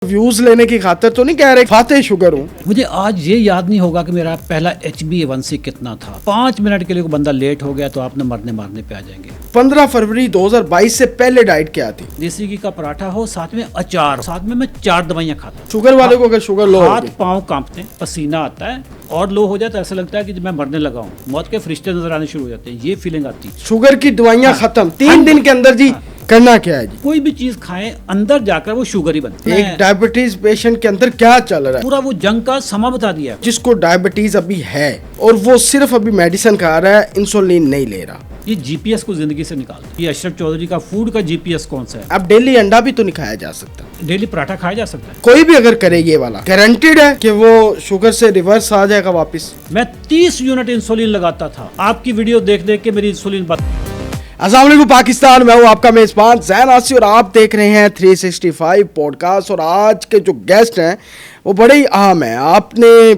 Views लेने की खातिर तो नहीं कह रहे फाते शुगर हूँ। मुझे आज ये याद नहीं होगा कि मेरा पहला HbA1c कितना था। 5 मिनट के लिए कोई बंदा लेट हो गया तो आपने मरने मारने पे आ जाएंगे। 15 फरवरी 2022 से पहले डाइट क्या थी? देसी घी का पराठा हो, साथ में अचार, साथ में मैं 4 दवाइयां खाता हूँ। शुगर वाले को अगर शुगर लो हाथ पाँव कांपते हैं, पसीना आता है और लो हो जाता है, ऐसा लगता है कि मैं मरने लगा हूँ, मौत के फरिश्ते नजर आने शुरू हो जाते हैं, ये फीलिंग आती है। शुगर की दवाइयां खत्म 3 दिन के अंदर जी। करना क्या है जी? कोई भी चीज खाएं अंदर जाकर वो शुगर ही बनती है। एक डायबिटीज पेशेंट के अंदर क्या चल रहा है? पूरा वो जंग का समा बता दिया। जिसको डायबिटीज अभी है और वो सिर्फ अभी मेडिसिन खा रहा है, इंसुलिन नहीं ले रहा। ये GPS को जिंदगी से निकाल। ये अशरफ चौधरी का फूड का GPS कौन सा है? अब डेली अंडा भी तो नहीं खाया जा सकता, डेली पराठा खाया जा सकता है। कोई भी अगर करे ये वाला गारंटेड है कि वो शुगर से रिवर्स आ जाएगा वापस। मैं 30 यूनिट इंसुलिन लगाता था, आपकी वीडियो देख देख के मेरी इंसुलिन अस्सलाम वालेकुम पाकिस्तान, मैं हूं आपका मेजबान ज़ैन आसी और आप देख रहे हैं 365 पॉडकास्ट। और आज के जो गेस्ट हैं वो बड़े ही अहम हैं। आपने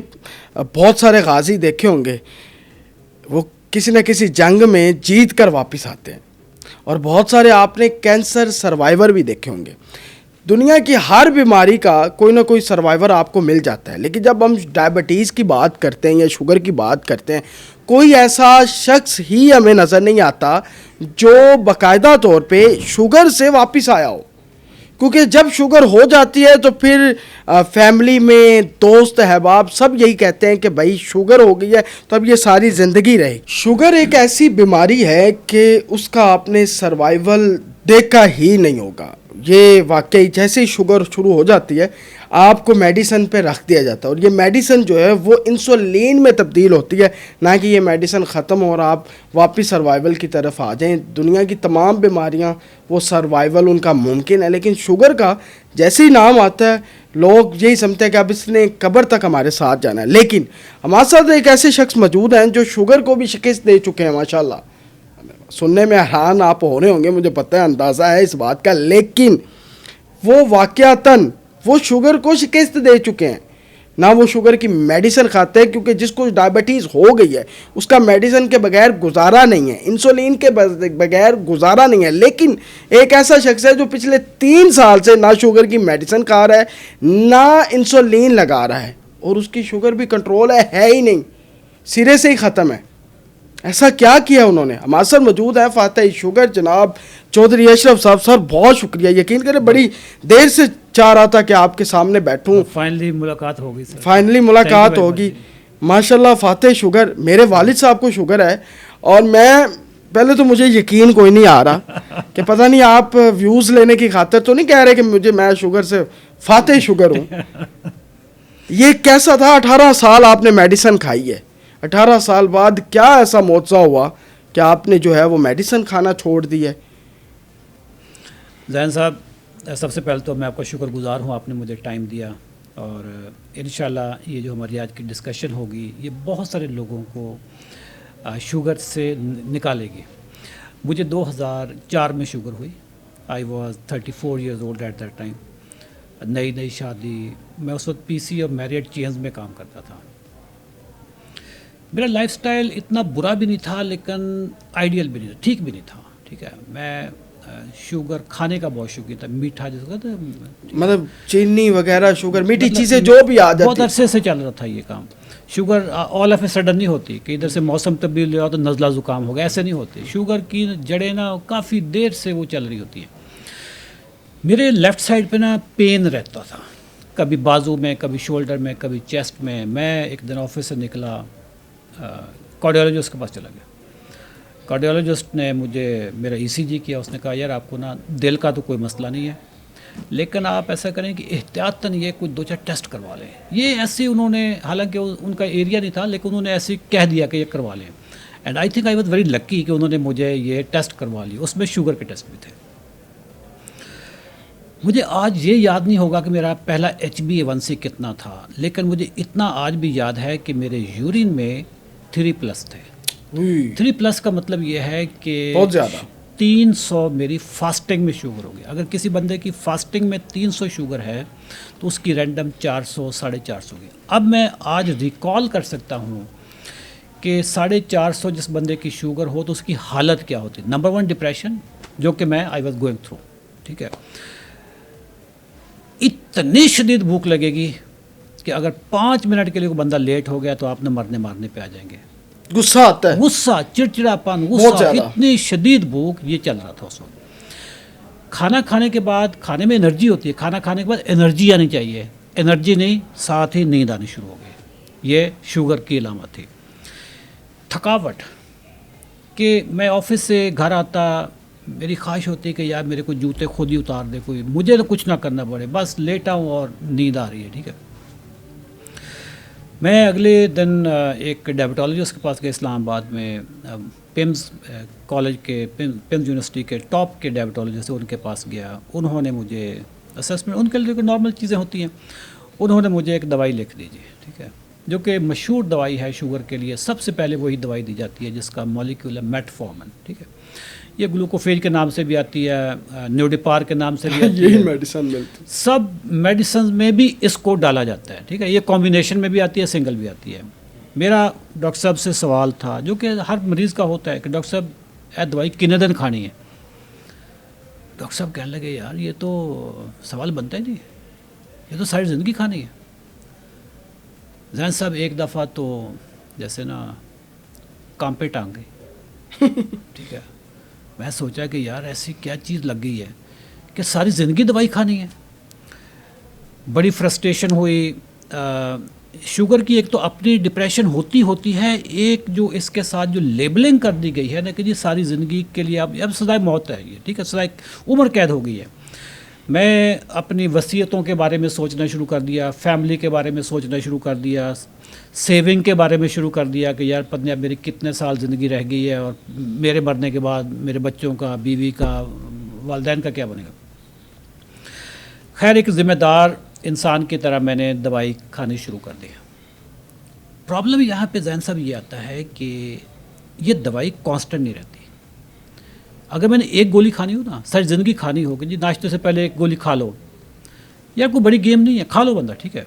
बहुत सारे गाजी देखे होंगे, वो किसी न किसी जंग में जीत कर वापस आते हैं, और बहुत सारे आपने कैंसर सर्वाइवर भी देखे होंगे। दुनिया की हर बीमारी का कोई ना कोई सर्वाइवर आपको मिल जाता है, लेकिन जब हम डायबिटीज़ की बात करते हैं या शुगर की बात करते हैं, कोई ऐसा शख्स ही हमें नज़र नहीं आता जो बाकायदा तौर पे शुगर से वापस आया हो। क्योंकि जब शुगर हो जाती है तो फिर फैमिली में दोस्त अहबाब सब यही कहते हैं कि भाई शुगर हो गई है तो अब ये सारी ज़िंदगी रहे। शुगर एक ऐसी बीमारी है कि उसका आपने सर्वाइवल देखा ही नहीं होगा। ये वाकई जैसे ही शुगर शुरू हो जाती है आपको मेडिसिन पे रख दिया जाता है, और ये मेडिसिन जो है वो इंसुलिन में तब्दील होती है, ना कि ये मेडिसिन ख़त्म हो और आप वापस सर्वाइवल की तरफ आ जाएं। दुनिया की तमाम बीमारियां वो सर्वाइवल उनका मुमकिन है, लेकिन शुगर का जैसे ही नाम आता है लोग यही समझते हैं कि अब इसने कब्र तक हमारे साथ जाना है। लेकिन हमारे साथ एक ऐसे शख्स मौजूद हैं जो शुगर को भी शिकस्त दे चुके हैं माशाल्लाह। सुनने में हैरान आप हो रहे होंगे, मुझे पता है, अंदाज़ा है इस बात का, लेकिन वो वाक़यातन वो शुगर को शिकस्त दे चुके हैं। ना वो शुगर की मेडिसिन खाते हैं, क्योंकि जिसको डायबिटीज़ हो गई है उसका मेडिसिन के बगैर गुजारा नहीं है, इंसुलिन के बगैर गुजारा नहीं है। लेकिन एक ऐसा शख्स है जो पिछले 3 साल से ना शुगर की मेडिसिन खा रहा है ना इंसुलिन लगा रहा है, और उसकी शुगर भी कंट्रोल है ही नहीं, सिरे से ही ख़त्म है। ऐसा क्या किया उन्होंने? हमारे साथ मौजूद है फाते शुगर जनाब चौधरी अशरफ साहब। सर बहुत शुक्रिया, यकीन करें बड़ी देर से चाह रहा था कि आपके सामने बैठूं। फाइनली मुलाकात होगी सर, फाइनली मुलाकात होगी माशाल्लाह। फाते शुगर, मेरे वालिद साहब को शुगर है, और मैं पहले तो मुझे यकीन कोई नहीं आ रहा कि पता नहीं आप व्यूज़ लेने की खातिर तो नहीं कह रहे कि मैं शुगर से फाते शुगर हूँ। ये कैसा था? 18 साल आपने मेडिसिन खाई है, 18 साल बाद क्या ऐसा मौजज़ा हुआ कि आपने जो है वो मेडिसिन खाना छोड़ दी है? ज़ैन साहब, सबसे पहले तो मैं आपका शुक्रगुजार हूँ, आपने मुझे टाइम दिया, और इंशाल्लाह ये जो हमारी आज की डिस्कशन होगी ये बहुत सारे लोगों को शुगर से निकालेगी। मुझे 2004 में शुगर हुई। I was 34 years old at that time. नई नई शादी, मैं उस वक्त PC और मैरियट चेन्स में काम करता था। मेरा लाइफस्टाइल इतना बुरा भी नहीं था लेकिन आइडियल भी नहीं था, ठीक भी नहीं था। ठीक है, मैं शुगर खाने का बहुत शौकीन था, मीठा जिसको कहते हैं, मतलब चीनी वगैरह, शुगर, मीठी चीज़ें जो भी आ जाती। बहुत अरसे से चल रहा था ये काम। Sugar all of a sudden नहीं होती कि इधर से मौसम तब्दील हुआ तो नज़ला ज़ुकाम हो गया, ऐसे नहीं होती। शुगर की जड़ें ना काफ़ी देर से वो चल रही होती हैं। मेरे लेफ़्ट साइड पे ना पेन रहता था, कभी बाजू में, कभी शोल्डर में, कभी चेस्ट में। मैं एक दिन ऑफिस से निकला, कार्डियोलॉजिस्ट के पास चला गया। कार्डियोलॉजिस्ट ने मुझे मेरा ECG किया। उसने कहा यार आपको ना दिल का तो कोई मसला नहीं है, लेकिन आप ऐसा करें कि एहतियातन ये कुछ 2-4 टेस्ट करवा लें। ये ऐसे उन्होंने, हालांकि उनका एरिया नहीं था, लेकिन उन्होंने ऐसे कह दिया कि ये करवा लें। And I think I was very लक्की कि उन्होंने मुझे ये टेस्ट करवा ली। उसमें शुगर के टेस्ट भी थे। मुझे आज ये याद नहीं होगा कि मेरा पहला HbA1c कितना था, लेकिन मुझे इतना आज भी याद है कि मेरे यूरिन में 3+ थे। 3+ का मतलब ये है कि बहुत ज़्यादा, 300 मेरी फास्टिंग में शुगर हो गई। अगर किसी बंदे की फास्टिंग में 300 शुगर है तो उसकी रैंडम 400 450 होगी। अब मैं आज रिकॉल कर सकता हूँ कि 450 जिस बंदे की शुगर हो तो उसकी हालत क्या होती। नंबर 1 डिप्रेशन, जो कि मैं आई वॉज गोइंग थ्रू। ठीक है, इतनी शदीद भूख लगेगी कि अगर 5 मिनट के लिए कोई बंदा लेट हो गया तो आपने मरने मारने पे आ जाएंगे। गुस्सा आता है, गुस्सा, चिड़चिड़ापन, बहुत गुस्सा, ज्यादा। इतनी शदीद भूख, ये चल रहा था उस वक्त। खाना खाने के बाद, खाने में एनर्जी होती है, खाना खाने के बाद एनर्जी आनी चाहिए, एनर्जी नहीं, साथ ही नींद आनी शुरू हो गई। ये शुगर की अलामत थी। थकावट, कि मैं ऑफिस से घर आता, मेरी ख्वाहिश होती है कि यार मेरे को जूते खुद ही उतार दे कोई, मुझे तो कुछ ना करना पड़े, बस लेटा हूँ और नींद आ रही है। ठीक है, मैं अगले दिन एक डायबिटोलॉजिस्ट के पास गया इस्लामाबाद में, पिम्स कॉलेज के, पिम्स यूनिवर्सिटी के टॉप के डायबिटोलॉजिस्ट थे, उनके पास गया। उन्होंने मुझे असेसमेंट, उनके लिए नॉर्मल चीज़ें होती हैं, उन्होंने मुझे एक दवाई लिख दी। ठीक है, जो कि मशहूर दवाई है शुगर के लिए। सबसे पहले वही दवाई दी जाती है जिसका मॉलिक्यूल है मेटफॉर्मिन। ठीक है, ये ग्लूकोफेज के नाम से भी आती है, न्यूडिपार के नाम से भी आती यही है, मेडिसिन मिलती, सब मेडिसिन में भी इसको डाला जाता है। ठीक है, ये कॉम्बिनेशन में भी आती है, सिंगल भी आती है। मेरा डॉक्टर साहब से सवाल था, जो कि हर मरीज़ का होता है, कि डॉक्टर साहब यह दवाई कितने दिन खानी है। डॉक्टर साहब कहने लगे, यार ये तो सवाल बनता ही नहीं, ये तो सारी ज़िंदगी खानी है। जैन साहब एक दफ़ा तो जैसे ना काम पे टांग गई। ठीक है, मैं सोचा कि यार ऐसी क्या चीज़ लग गई है कि सारी ज़िंदगी दवाई खानी है। बड़ी फ्रस्ट्रेशन हुई। शुगर की एक तो अपनी डिप्रेशन होती है, एक जो इसके साथ जो लेबलिंग कर दी गई है ना कि जी सारी ज़िंदगी के लिए अब सदाए मौत है ये। ठीक है, सदाए उम्र कैद हो गई है। मैं अपनी वसीयतों के बारे में सोचना शुरू कर दिया, फैमिली के बारे में सोचना शुरू कर दिया, सेविंग के बारे में शुरू कर दिया कि यार पता नहीं अब मेरी कितने साल ज़िंदगी रह गई है और मेरे मरने के बाद मेरे बच्चों का, बीवी का, वालिदैन का क्या बनेगा। खैर, एक ज़िम्मेदार इंसान की तरह मैंने दवाई खानी शुरू कर दी। प्रॉब्लम यहाँ पे जैन साहब ये आता है कि ये दवाई कांस्टेंट नहीं रहती। अगर मैंने एक गोली खानी हो ना, सारी ज़िंदगी खानी हो कि जी नाश्ते से पहले एक गोली खा लो, यार कोई बड़ी गेम नहीं है, खा लो बंदा। ठीक है,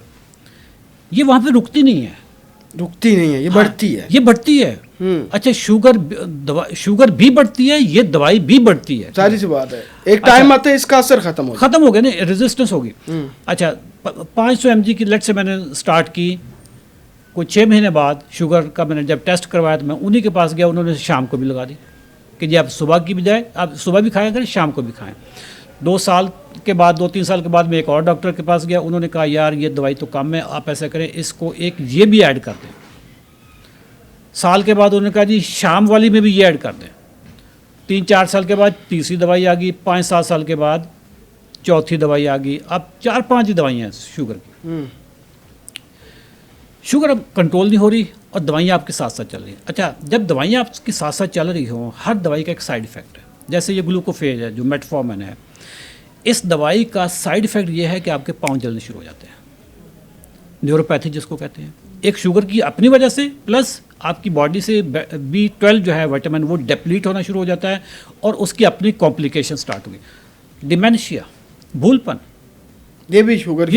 ये वहाँ पे रुकती नहीं है, ये बढ़ती है, ये बढ़ती है। अच्छा, शुगर भी बढ़ती है, ये दवाई भी बढ़ती है। सारी सी बात है, एक टाइम आते है इसका असर खत्म हो गया ना, रेजिस्टेंस होगी। अच्छा, 500 mg की लट से मैंने स्टार्ट की, कोई 6 महीने बाद शुगर का मैंने जब टेस्ट करवाया तो मैं उन्हीं के पास गया, उन्होंने शाम को भी लगा दी कि जी आप सुबह की बजाय आप सुबह भी खाया करें, शाम को भी खाएं। 2 साल के बाद, 2-3 साल के बाद मैं एक और डॉक्टर के पास गया, उन्होंने कहा यार ये दवाई तो कम है, आप ऐसा करें इसको एक ये भी ऐड कर दें। साल के बाद उन्होंने कहा जी शाम वाली में भी ये ऐड कर दें। 3-4 साल के बाद तीसरी दवाई आ गई, 5-7 साल के बाद चौथी दवाई आ गई, अब 4-5 ही दवाइयाँ हैं शुगर की। शुगर अब कंट्रोल नहीं हो रही और दवाइयाँ आपके साथ साथ चल रही हैं। अच्छा, जब दवाइयाँ आपके साथ साथ चल रही हों, हर दवाई का एक साइड इफ़ेक्ट है। जैसे ये ग्लूकोफेज है जो मेटफॉर्मिन है, इस दवाई का साइड इफ़ेक्ट ये है कि आपके पाँव जलने शुरू हो जाते हैं, न्यूरोपैथी जिसको कहते हैं। एक शुगर की अपनी वजह से, प्लस आपकी बॉडी से B12 जो है विटामिन, वो डिप्लीट होना शुरू हो जाता है और उसकी अपनी कॉम्प्लिकेशन स्टार्ट हुई। डिमेंशिया, भूलपन, ये भी शुगर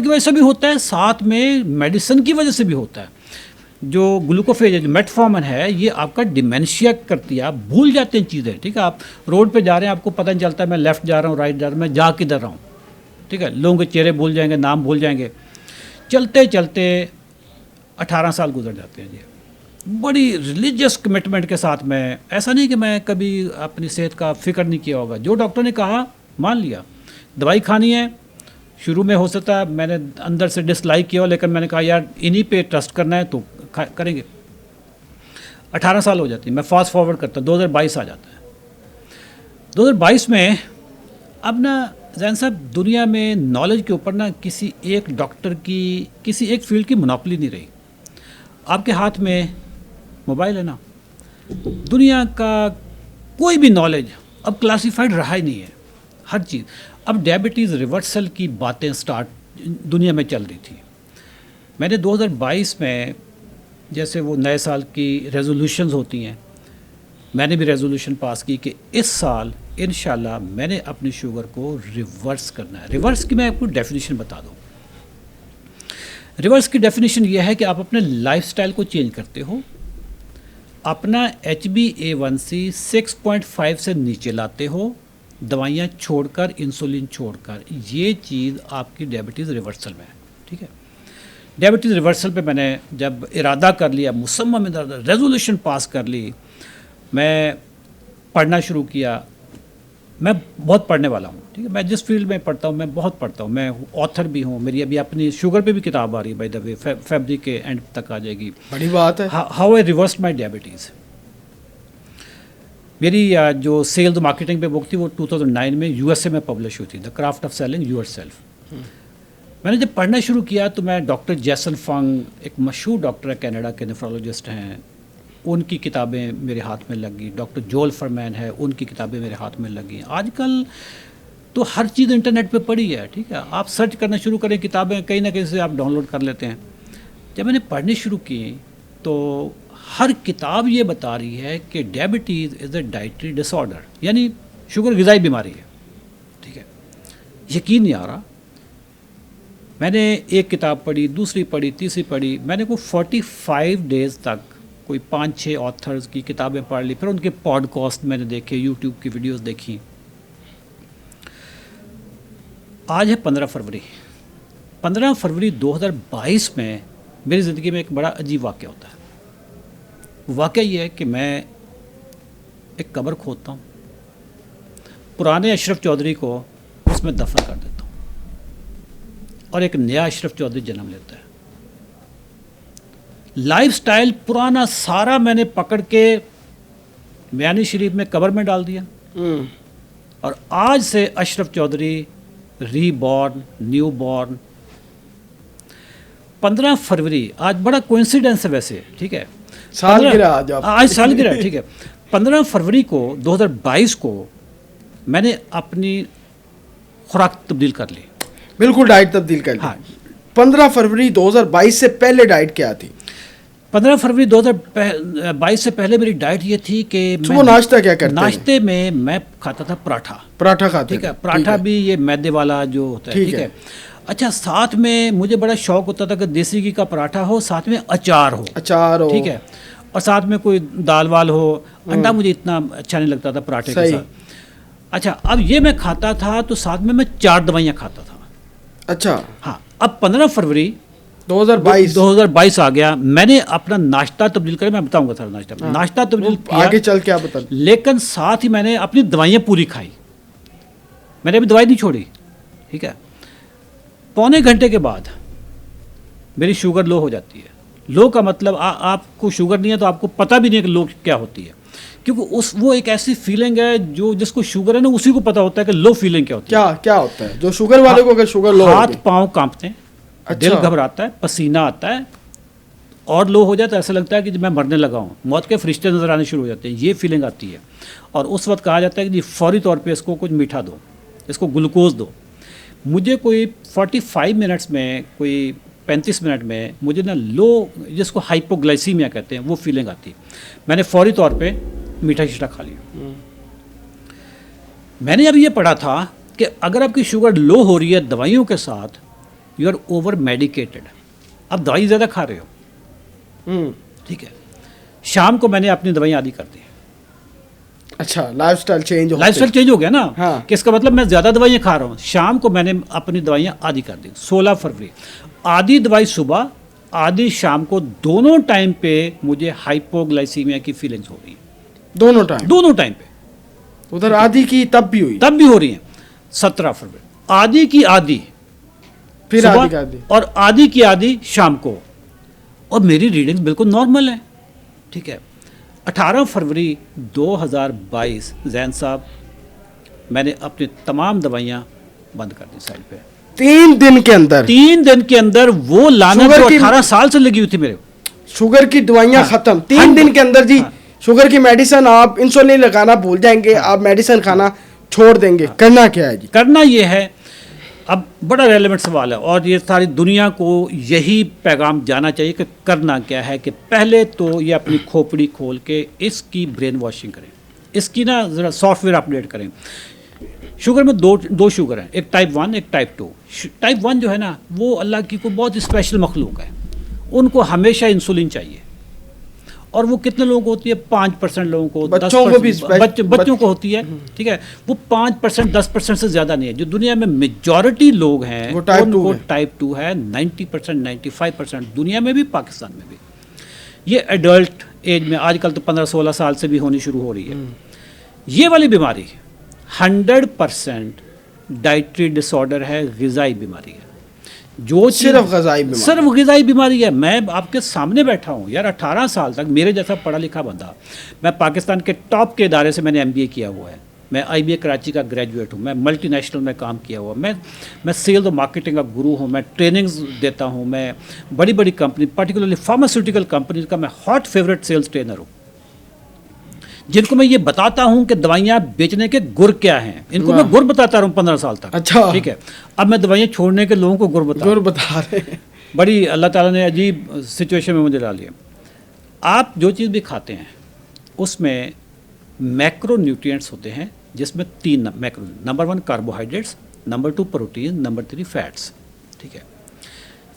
की वजह से भी होता है, साथ में मेडिसिन की वजह से भी होता है। जो ग्लूकोफेज है, जो मेटफॉर्मिन है, ये आपका डिमेंशिया करती है, आप भूल जाते हैं चीज़ें। ठीक है, आप रोड पे जा रहे हैं, आपको पता नहीं चलता मैं लेफ़्ट जा रहा हूँ, राइट जा रहा हूँ, मैं जा किधर रहा हूँ। ठीक है, लोगों के चेहरे भूल जाएंगे, नाम भूल जाएंगे। चलते चलते 18 साल गुजर जाते हैं जी। बड़ी रिलीजियस कमिटमेंट के साथ में, ऐसा नहीं कि मैं कभी अपनी सेहत का फ़िक्र नहीं किया होगा, जो डॉक्टर ने कहा मान लिया। दवाई खानी है, शुरू में हो सकता है मैंने अंदर से डिसलाइक किया, लेकिन मैंने कहा यार इन्हीं पे ट्रस्ट करना है तो करेंगे। 18 साल हो जाती है, मैं फास्ट फॉरवर्ड करता, 2022 आ जाता है। 2022 में अब ना जैन साहब, दुनिया में नॉलेज के ऊपर ना किसी एक डॉक्टर की, किसी एक फील्ड की मोनोपोली नहीं रही। आपके हाथ में मोबाइल है ना, दुनिया का कोई भी नॉलेज अब क्लासिफाइड रहा ही नहीं है, हर चीज़। अब डायबिटीज़ रिवर्सल की बातें स्टार्ट दुनिया में चल रही थी। मैंने 2022 में, जैसे वो नए साल की रेजोल्यूशंस होती हैं, मैंने भी रेजोल्यूशन पास की कि इस साल इंशाल्लाह मैंने अपनी शुगर को रिवर्स करना है। रिवर्स की मैं आपको डेफिनेशन बता दूँ। रिवर्स की डेफिनेशन ये है कि आप अपने लाइफस्टाइल को चेंज करते हो, अपना HbA1c 6.5 से नीचे लाते हो, दवाइयाँ छोड़कर, इंसुलिन छोड़कर, ये चीज़ आपकी डायबिटीज़ रिवर्सल में है। ठीक है, डायबिटीज़ रिवर्सल पे मैंने जब इरादा कर लिया, मुसम्मम रेजोल्यूशन पास कर ली, मैं पढ़ना शुरू किया। मैं बहुत पढ़ने वाला हूँ, ठीक है, मैं जिस फील्ड में पढ़ता हूँ मैं बहुत पढ़ता हूँ, मैं ऑथर भी हूँ। मेरी अभी अपनी शुगर पे भी किताब आ रही है, बाय द वे, फरवरी के एंड तक आ जाएगी। बड़ी बात है। How I reverse my diabetes. मेरी जो सेल्स मार्केटिंग पे बुक थी वो 2009 में यूएसए में पब्लिश हुई थी, the craft of selling yourself. मैंने जब पढ़ना शुरू किया तो मैं डॉक्टर जैसन फंग, एक मशहूर डॉक्टर है, कनाडा के नेफ्रोलॉजिस्ट हैं, उनकी किताबें मेरे हाथ में लगी। डॉक्टर जोल फरमैन है, उनकी किताबें मेरे हाथ में लगी। आजकल तो हर चीज़ इंटरनेट पे पड़ी है, ठीक है, आप सर्च करना शुरू करें, किताबें कहीं ना कहीं से आप डाउनलोड कर लेते हैं। जब मैंने पढ़नी शुरू की तो हर किताब ये बता रही है कि diabetes is a dietary disorder, यानी शुगर ग़िज़ाई बीमारी है। ठीक है, यकीन नहीं आ रहा। मैंने एक किताब पढ़ी, दूसरी पढ़ी, तीसरी पढ़ी, मैंने को 45 डेज़ तक कोई 5-6 ऑथर्स की किताबें पढ़ ली, फिर उनके पॉडकास्ट मैंने देखे, यूट्यूब की वीडियोस देखी। आज है 15 फरवरी। 15 फरवरी 2022 में मेरी ज़िंदगी में एक बड़ा अजीब वाक़या होता है। वाक़या ये है कि मैं एक कब्र खोदता हूँ, पुराने अशरफ चौधरी को उसमें दफन कर देता हूँ और एक नया अशरफ चौधरी जन्म लेता है। लाइफस्टाइल पुराना सारा मैंने पकड़ के मियानी शरीफ में कब्र में डाल दिया और आज से Ashraf Chaudhry reborn, new born. 15 फरवरी आज बड़ा कोइंसिडेंस है वैसे, ठीक है, सालगिरह आज सालगिरह, ठीक है। 15 फरवरी को 2022 को मैंने अपनी खुराक तब्दील कर ली, बिल्कुल डाइट तब्दील कर ली। हाँ। 15 फरवरी 2022 से पहले डाइट क्या थी? 15 फरवरी 2022 से पहले मेरी डाइट ये थी कि सुबह नाश्ता क्या करते हैं? नाश्ते में मैं खाता था पराठा खाते ठीक है, थे, पराठा भी ये मैदे वाला जो होता है, ठीक है। अच्छा, साथ में मुझे बड़ा शौक होता था कि देसी घी का पराठा हो, साथ में अचार हो, ठीक है, और साथ में कोई दाल वाल हो। अंडा मुझे इतना अच्छा नहीं लगता था पराठे के साथ। अच्छा, अब ये मैं खाता था तो साथ में मैं 4 दवाइयाँ खाता था। अच्छा, हाँ। अब 15 फरवरी 2022 आ गया, मैंने अपना नाश्ता तब्दील कर, मैं बताऊंगा सर नाश्ता तब्दील किया, आगे चल के आप बता। लेकिन साथ ही मैंने अपनी दवाइयाँ पूरी खाई, मैंने अभी दवाई नहीं छोड़ी, ठीक है। पौने घंटे के बाद मेरी शुगर लो हो जाती है। लो का मतलब आपको शुगर नहीं है तो आपको पता भी नहीं है कि लो क्या होती है, क्योंकि वो एक ऐसी फीलिंग है जो जिसको शुगर है ना उसी को पता होता है कि लो फीलिंग क्या होती है। क्या होता है जो शुगर वाले को, अगर शुगर लो, हाथ पाँव कांपते हैं, अच्छा। दिल घबराता है, पसीना आता है और लो हो जाता है, ऐसा लगता है कि मैं मरने लगा हूँ, मौत के फरिश्ते नजर आने शुरू हो जाते हैं, ये फीलिंग आती है। और उस वक्त कहा जाता है कि जी फौरी तौर पे इसको कुछ मीठा दो, इसको ग्लूकोज दो। मुझे कोई 45 मिनट्स में, कोई 35 मिनट में मुझे ना लो, जिसको हाइपोग्लाइसीमिया कहते हैं, वो फीलिंग आती है। मैंने फौरी तौर पे मीठा शीठा खा लिया। मैंने अब ये पढ़ा था कि अगर आपकी शुगर लो हो रही है दवाइयों के साथ, यू आर ओवर मेडिकेटेड, आप दवाई ज़्यादा खा रहे हो, ठीक है। शाम को मैंने अपनी दवाइयाँ आधी कर दी। अच्छा, लाइफस्टाइल चेंज हो गया ना, हाँ। कि इसका मतलब मैं ज़्यादा दवाइयाँ खा रहा हूँ। शाम को मैंने अपनी दवाइयाँ आधी कर दी। 16 फरवरी आधी दवाई सुबह, आधी शाम को, दोनों टाइम पे मुझे हाइपोग्लाइसीमिया की फीलिंग्स हो रही है। दोनों टाइम पे। उधर आधी की तब भी हो रही है। 17 फरवरी आधी की आधी, फिर आधी की आधी, और आधी की आधी शाम को, और मेरी रीडिंग्स बिल्कुल नॉर्मल है, ठीक है। 18 फरवरी 2022 जैन साहब, मैंने अपनी तमाम दवाइयाँ बंद कर दी साइड पे। 3 दिन के अंदर वो लाना जो 18 साल से लगी हुई थी मेरे, शुगर की दवाइयाँ खत्म। 3 दिन के अंदर जी। शुगर की मेडिसिन, आप इंसुलिन लगाना भूल जाएंगे, आप मेडिसिन खाना छोड़ देंगे। करना क्या है जी? करना ये है, अब बड़ा रेलेवेंट सवाल है और ये सारी दुनिया को यही पैगाम जाना चाहिए कि करना क्या है, कि पहले तो ये अपनी खोपड़ी खोल के इसकी ब्रेन वॉशिंग करें, इसकी ना ज़रा सॉफ्टवेयर अपडेट करें। शुगर में दो शुगर हैं, एक टाइप 1, एक टाइप 2। टाइप 1 जो है ना, वो अल्लाह की को बहुत स्पेशल मखलूक है, उनको हमेशा इंसुलिन चाहिए और वो कितने लोगों को होती है? 5% लोगों को, बच्चों को भी, बच्चों को होती है, ठीक है। वो 5%, 10% से ज़्यादा नहीं है। जो दुनिया में मेजॉरिटी लोग हैं वो टाइप 2 है। 90%, 95% दुनिया में भी, पाकिस्तान में भी। ये एडल्ट एज में आजकल तो 15-16 साल से भी होनी शुरू हो रही है। ये वाली बीमारी 100% डाइटरी डिसऑर्डर है, ग़िज़ाई बीमारी है। जो सिर्फ ग़िज़ाई बीमारी है। मैं आपके सामने बैठा हूँ यार, 18 साल तक मेरे जैसा पढ़ा लिखा बंदा, मैं पाकिस्तान के टॉप के इदारे से मैंने MBA किया हुआ है, मैं IBA कराची का ग्रेजुएट हूँ, मैं मल्टीनेशनल में काम किया हुआ, मैं सेल्स और मार्केटिंग का गुरु हूँ, मैं ट्रेनिंग्स देता हूँ, मैं बड़ी बड़ी कंपनी, पर्टिकुलरली फार्मास्यूटिकल कंपनी का मैं हॉट फेवरेट सेल्स ट्रेनर हूँ, जिनको मैं ये बताता हूँ कि दवाइयाँ बेचने के गुर क्या हैं। इनको मैं गुर बताता रहा हूँ 15 साल तक। अच्छा, ठीक है। अब मैं दवाइयाँ छोड़ने के लोगों को गुर बता रहे हैं। बड़ी अल्लाह ताला ने अजीब सिचुएशन में मुझे डाली है। आप जो चीज़ भी खाते हैं उसमें मैक्रो न्यूट्रिएंट्स होते हैं, जिसमें 3 macro, number 1 carbohydrates, number 2 protein, number 3 fats. ठीक है।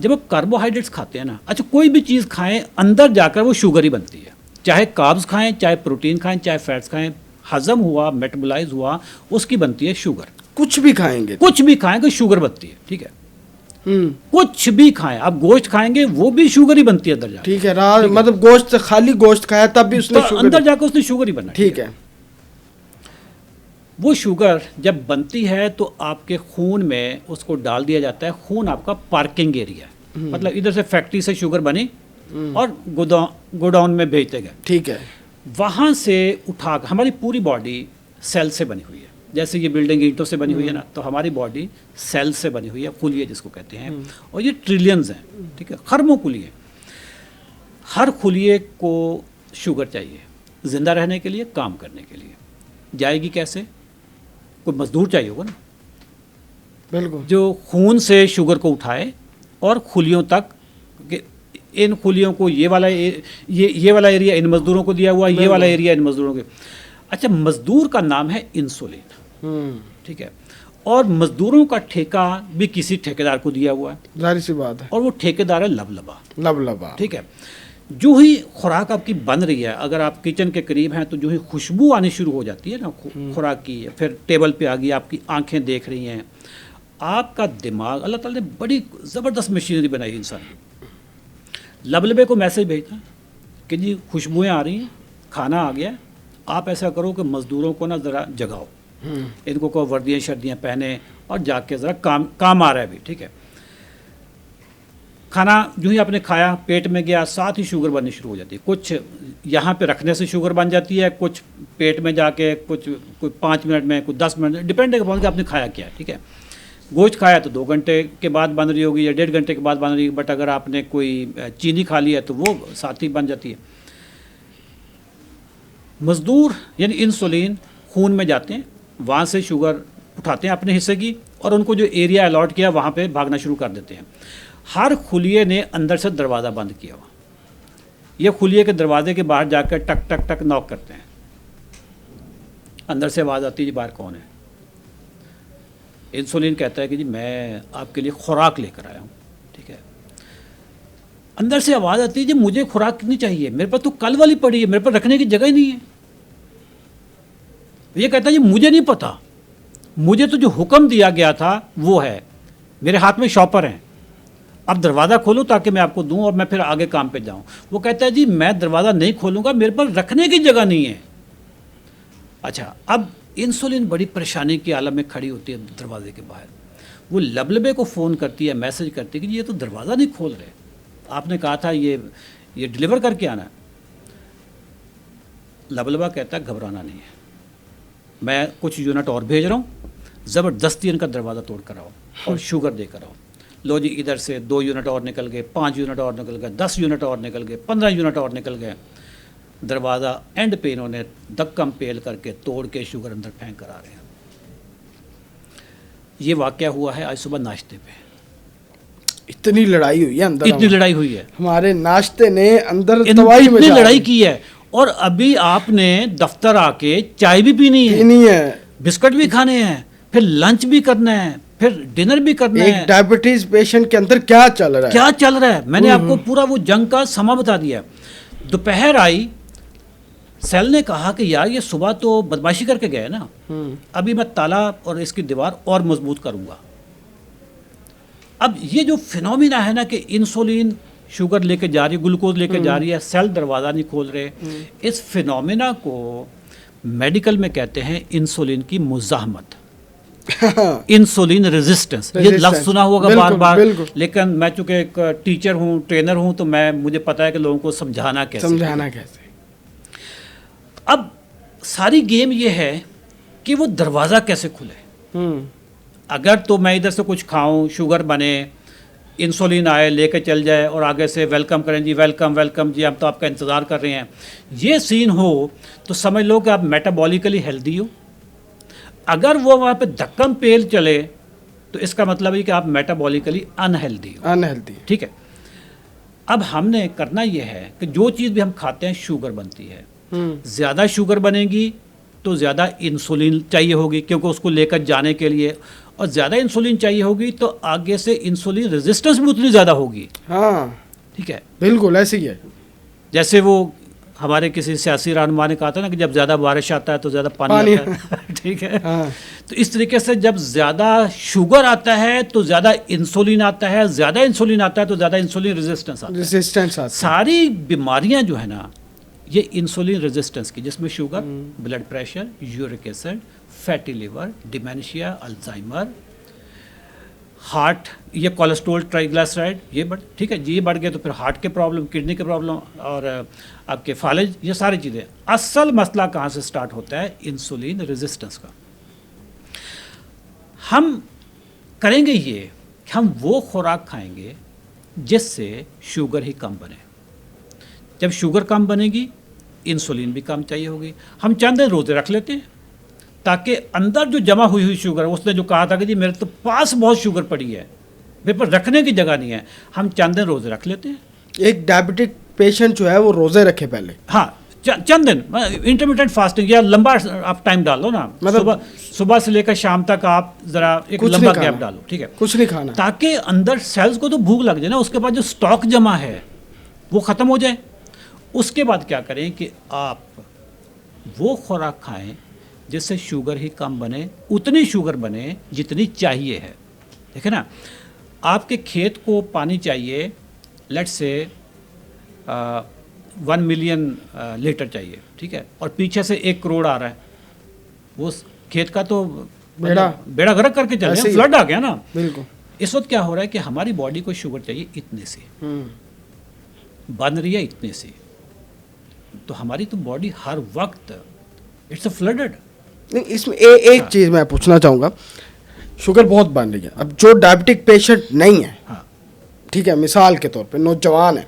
जब आप कार्बोहाइड्रेट्स खाते हैं ना, अच्छा कोई भी चीज़ खाएं, अंदर जाकर वो शुगर ही बनती है। चाहे कार्ब्स खाएं, चाहे प्रोटीन खाएं, चाहे फैट्स खाएं, हजम हुआ, मेटाबोलाइज हुआ, उसकी बनती है शुगर। कुछ भी खाएंगे शुगर बनती है। ठीक है। कुछ भी खाएं, आप गोश्त खाएंगे वो भी शुगर ही बनती है अंदर जाकर। ठीक है। मतलब गोश्त, खाली गोश्त खाया तब भी उसने तो अंदर जाकर उसने शुगर ही बना। ठीक है। वो शुगर जब बनती है तो आपके खून में उसको डाल दिया जाता है। खून आपका पार्किंग एरिया है, मतलब इधर से फैक्ट्री से शुगर बनी और गोडाउन में भेजते गए। ठीक है। वहाँ से उठा, हमारी पूरी बॉडी सेल से बनी हुई है। जैसे ये बिल्डिंग ईंटों से बनी हुई है ना, तो हमारी बॉडी सेल से बनी हुई है, खुलिए जिसको कहते हैं, और ये ट्रिलियंस हैं। ठीक है, खरबों खुलिए। हर खुलिए को शुगर चाहिए ज़िंदा रहने के लिए, काम करने के लिए। जाएगी कैसे? कोई मजदूर चाहिए होगा ना, बिल्कुल, जो खून से शुगर को उठाए और खुलियों तक। इन खुलियों को ये वाला एरिया इन मजदूरों को दिया हुआ, ये वाला एरिया इन मजदूरों के। अच्छा, मजदूर का नाम है इंसुलिन। ठीक है। और मजदूरों का ठेका भी किसी ठेकेदार को दिया हुआ है, जाहिर सी बात है, और वो ठेकेदार है लबलबा। ठीक है। जो ही खुराक आपकी बन रही है, अगर आप किचन के करीब हैं तो जो ही खुशबू आनी शुरू हो जाती है ना खुराक की, फिर टेबल पे आ गई, आपकी आंखें देख रही हैं, आपका दिमाग, अल्लाह ताला ने बड़ी ज़बरदस्त मशीनरी बनाई इंसान की। लबलबे को मैसेज भेजना कि जी खुशबुएँ आ रही हैं, खाना आ गया। आप ऐसा करो कि मज़दूरों को ना ज़रा जगाओ, इनको को वर्दियाँ शर्दियाँ पहने और जाके ज़रा काम आ रहा है अभी। ठीक है। खाना जो ही आपने खाया, पेट में गया, साथ ही शुगर बननी शुरू हो जाती है। कुछ यहाँ पे रखने से शुगर बन जाती है, कुछ पेट में जाके, कोई 5 मिनट में, कुछ 10 मिनट, डिपेंड है कि आपने खाया क्या है। ठीक है। गोश्त खाया तो 2 घंटे के बाद बन रही होगी या 1.5 घंटे के बाद बन रही है, बट अगर आपने कोई चीनी खा ली है तो वो साथ ही बन जाती है। मजदूर यानी इंसुलिन खून में जाते हैं, वहाँ से शुगर उठाते हैं अपने हिस्से की, और उनको जो एरिया अलॉट किया वहाँ पे भागना शुरू कर देते हैं। हर खुलिए ने अंदर से दरवाज़ा बंद किया हुआ, ये खुलिए के दरवाजे के बाहर जाकर टक टक टक नॉक करते हैं। अंदर से आवाज़ आती है, जी बाहर कौन है? इंसुलिन कहता है कि जी मैं आपके लिए खुराक लेकर आया हूँ। ठीक है। अंदर से आवाज़ आती है, जी मुझे खुराक नहीं चाहिए, मेरे पास तो कल वाली पड़ी है, मेरे पास रखने की जगह ही नहीं है। ये कहता है, जी मुझे नहीं पता, मुझे तो जो हुक्म दिया गया था वो है, मेरे हाथ में शॉपर हैं, अब दरवाज़ा खोलो ताकि मैं आपको दूं और मैं फिर आगे काम पे जाऊं। वो कहता है, जी मैं दरवाज़ा नहीं खोलूँगा, मेरे पास रखने की जगह नहीं है। अच्छा, अब इंसुलिन बड़ी परेशानी की आलम में खड़ी होती है दरवाजे के बाहर। वो लबलबे को फ़ोन करती है, मैसेज करती है कि ये तो दरवाज़ा नहीं खोल रहे, आपने कहा था ये डिलीवर करके आना है। लबलबा कहता है, घबराना नहीं है, मैं कुछ यूनिट और भेज रहा हूँ, ज़बरदस्ती इनका दरवाज़ा तोड़ कर आओ और शुगर देकर आओ। लो जी, इधर से 2 यूनिट और निकल गए, 5 यूनिट और निकल गए, 10 यूनिट और निकल गए, 15 यूनिट और निकल गए। दरवाज़ा एंड पे इन्होंने धक्कम पेल करके तोड़ के शुगर अंदर फेंक कर आ रहे हैं। ये वाक़या हुआ है आज सुबह नाश्ते पे। इतनी लड़ाई हुई है अंदर, इतनी लड़ाई हुई है, हमारे नाश्ते ने अंदर तबाही इतनी लड़ाई की है। और अभी आपने दफ्तर आके चाय भी पीनी है, बिस्कुट भी खाने हैं, फिर लंच भी करना है, फिर डिनर भी करना है। एक डायबिटीज पेशेंट के अंदर क्या चल रहा है, मैंने आपको पूरा वो जंग का समा बता दिया। दोपहर आई, सेल ने कहा कि यार ये सुबह तो बदमाशी करके गए ना, अभी मैं ताला और इसकी दीवार और मजबूत करूंगा। अब ये जो फिनोमिना है ना कि इंसुलिन शुगर लेके जा रही है, ग्लूकोज लेके जा रही है, सेल दरवाज़ा नहीं खोल रहे, इस फिनोमिना को मेडिकल में कहते हैं इंसुलिन की मुज़ाहमत, इंसुलिन रेजिस्टेंस। ये लफ्ज़ सुना होगा बार बार, लेकिन मैं चूंकि एक टीचर हूँ, ट्रेनर हूँ, तो मुझे पता है कि लोगों को समझाना कैसे। अब सारी गेम ये है कि वो दरवाज़ा कैसे खुले। अगर तो मैं इधर से कुछ खाऊं, शुगर बने, इंसुलिन आए, लेके चल जाए और आगे से वेलकम करें जी, वेलकम वेलकम जी, हम तो आपका इंतज़ार कर रहे हैं, ये सीन हो तो समझ लो कि आप मेटाबॉलिकली हेल्दी हो। अगर वो वहाँ पे धक्कम पेल चले तो इसका मतलब है कि आप मेटाबॉलिकली अनहेल्दी हो। ठीक है। अब हमने करना ये है कि जो चीज़ भी हम खाते हैं शुगर बनती है, ज़्यादा शुगर बनेगी तो ज़्यादा इंसुलिन चाहिए होगी क्योंकि उसको लेकर जाने के लिए, और ज़्यादा इंसुलिन चाहिए होगी तो आगे से इंसुलिन रेजिस्टेंस भी उतनी ज़्यादा होगी। हाँ, ठीक है, बिल्कुल ऐसे ही है। जैसे वो हमारे किसी सियासी रहनुमा ने कहा था ना कि जब ज़्यादा बारिश आता है तो ज़्यादा पानी आता है। ठीक है। हाँ। तो इस तरीके से जब ज़्यादा शुगर आता है तो ज़्यादा इंसुलिन आता है, ज़्यादा इंसुलिन आता है तो ज़्यादा इंसुलिन रेजिस्टेंस आता है। सारी बीमारियां जो है ना ये इंसुलिन रेजिस्टेंस की, जिसमें sugar, blood pressure, uric acid, fatty liver, dementia, Alzheimer, heart, ये कोलेस्ट्रॉल, ट्राइग्लिसराइड, ये बढ़, ठीक है जी, ये बढ़ गए तो फिर हार्ट के प्रॉब्लम, किडनी के प्रॉब्लम और आपके फालिज, ये सारी चीज़ें। असल मसला कहाँ से स्टार्ट होता है? इंसुलिन रेजिस्टेंस का। हम करेंगे ये कि हम वो खुराक खाएंगे जिससे शुगर ही कम बने। जब शुगर कम बनेगी इंसुलिन भी कम चाहिए होगी। हम चंद दिन रोज़े रख लेते हैं ताकि अंदर जो जमा हुई शुगर है, उसने जो कहा था कि जी मेरे तो पास बहुत शुगर पड़ी है, मेरे पर रखने की जगह नहीं है, हम चंद दिन रोज़े रख लेते हैं। एक डायबिटिक पेशेंट जो है वो रोज़े रखे पहले, हाँ, चंद दिन इंटरमिटेंट फास्टिंग या लंबा आप टाइम डाल लो ना, मतलब सुबह से लेकर शाम तक आप ज़रा एक लंबा गैप डालो, ठीक है, कुछ नहीं खाना, ताकि अंदर सेल्स को तो भूख लग जाए ना, उसके बाद जो स्टॉक जमा है वो ख़त्म हो जाए। उसके बाद क्या करें कि आप वो खुराक खाएं जिससे शुगर ही कम बने, उतनी शुगर बने जितनी चाहिए है। देखें ना, आपके खेत को पानी चाहिए, लेट्स से 1 मिलियन लीटर चाहिए, ठीक है, और पीछे से 1 करोड़ आ रहा है, वो खेत का तो बेड़ा गर्क करके चल रहे हैं, फ्लड आ गया ना। बिल्कुल। इस वक्त क्या हो रहा है कि हमारी बॉडी को शुगर चाहिए इतने से, बन रही है इतने से, तो हमारी तो बॉडी हर वक्त इट्स अ फ्लडेड। नहीं, इसमें एक चीज़ मैं पूछना चाहूँगा, शुगर बहुत बन रही है, अब जो डायबिटिक पेशेंट नहीं है, हाँ, ठीक है, मिसाल के तौर पे नौजवान है,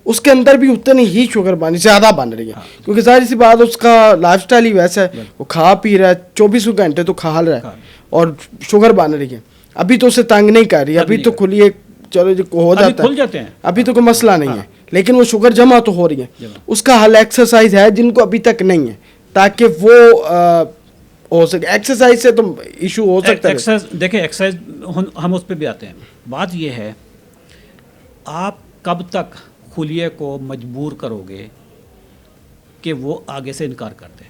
उसके अंदर भी उतनी ही शुगर ज़्यादा बन रही है, हाँ, क्योंकि जाहिर सी बात उसका लाइफस्टाइल ही वैसा है, वो खा पी रहा है 24 घंटे तो खा रहा है, हाँ, और शुगर बन रही है। अभी तो उसे तंग नहीं कर रही, अभी तो खुली एक, चलो जो हो जाता है, अभी तो कोई मसला नहीं है, लेकिन वो शुगर जमा तो हो रही है। उसका हल एक्सरसाइज है जिनको अभी तक नहीं है, ताकि वो हो सके। एक्सरसाइज से तो इशू हो सकता है। एक्सरसाइज देखिए, एक्सरसाइज हम उस पर भी आते हैं। बात ये है, आप कब तक खुलिये को मजबूर करोगे कि वो आगे से इनकार कर दे?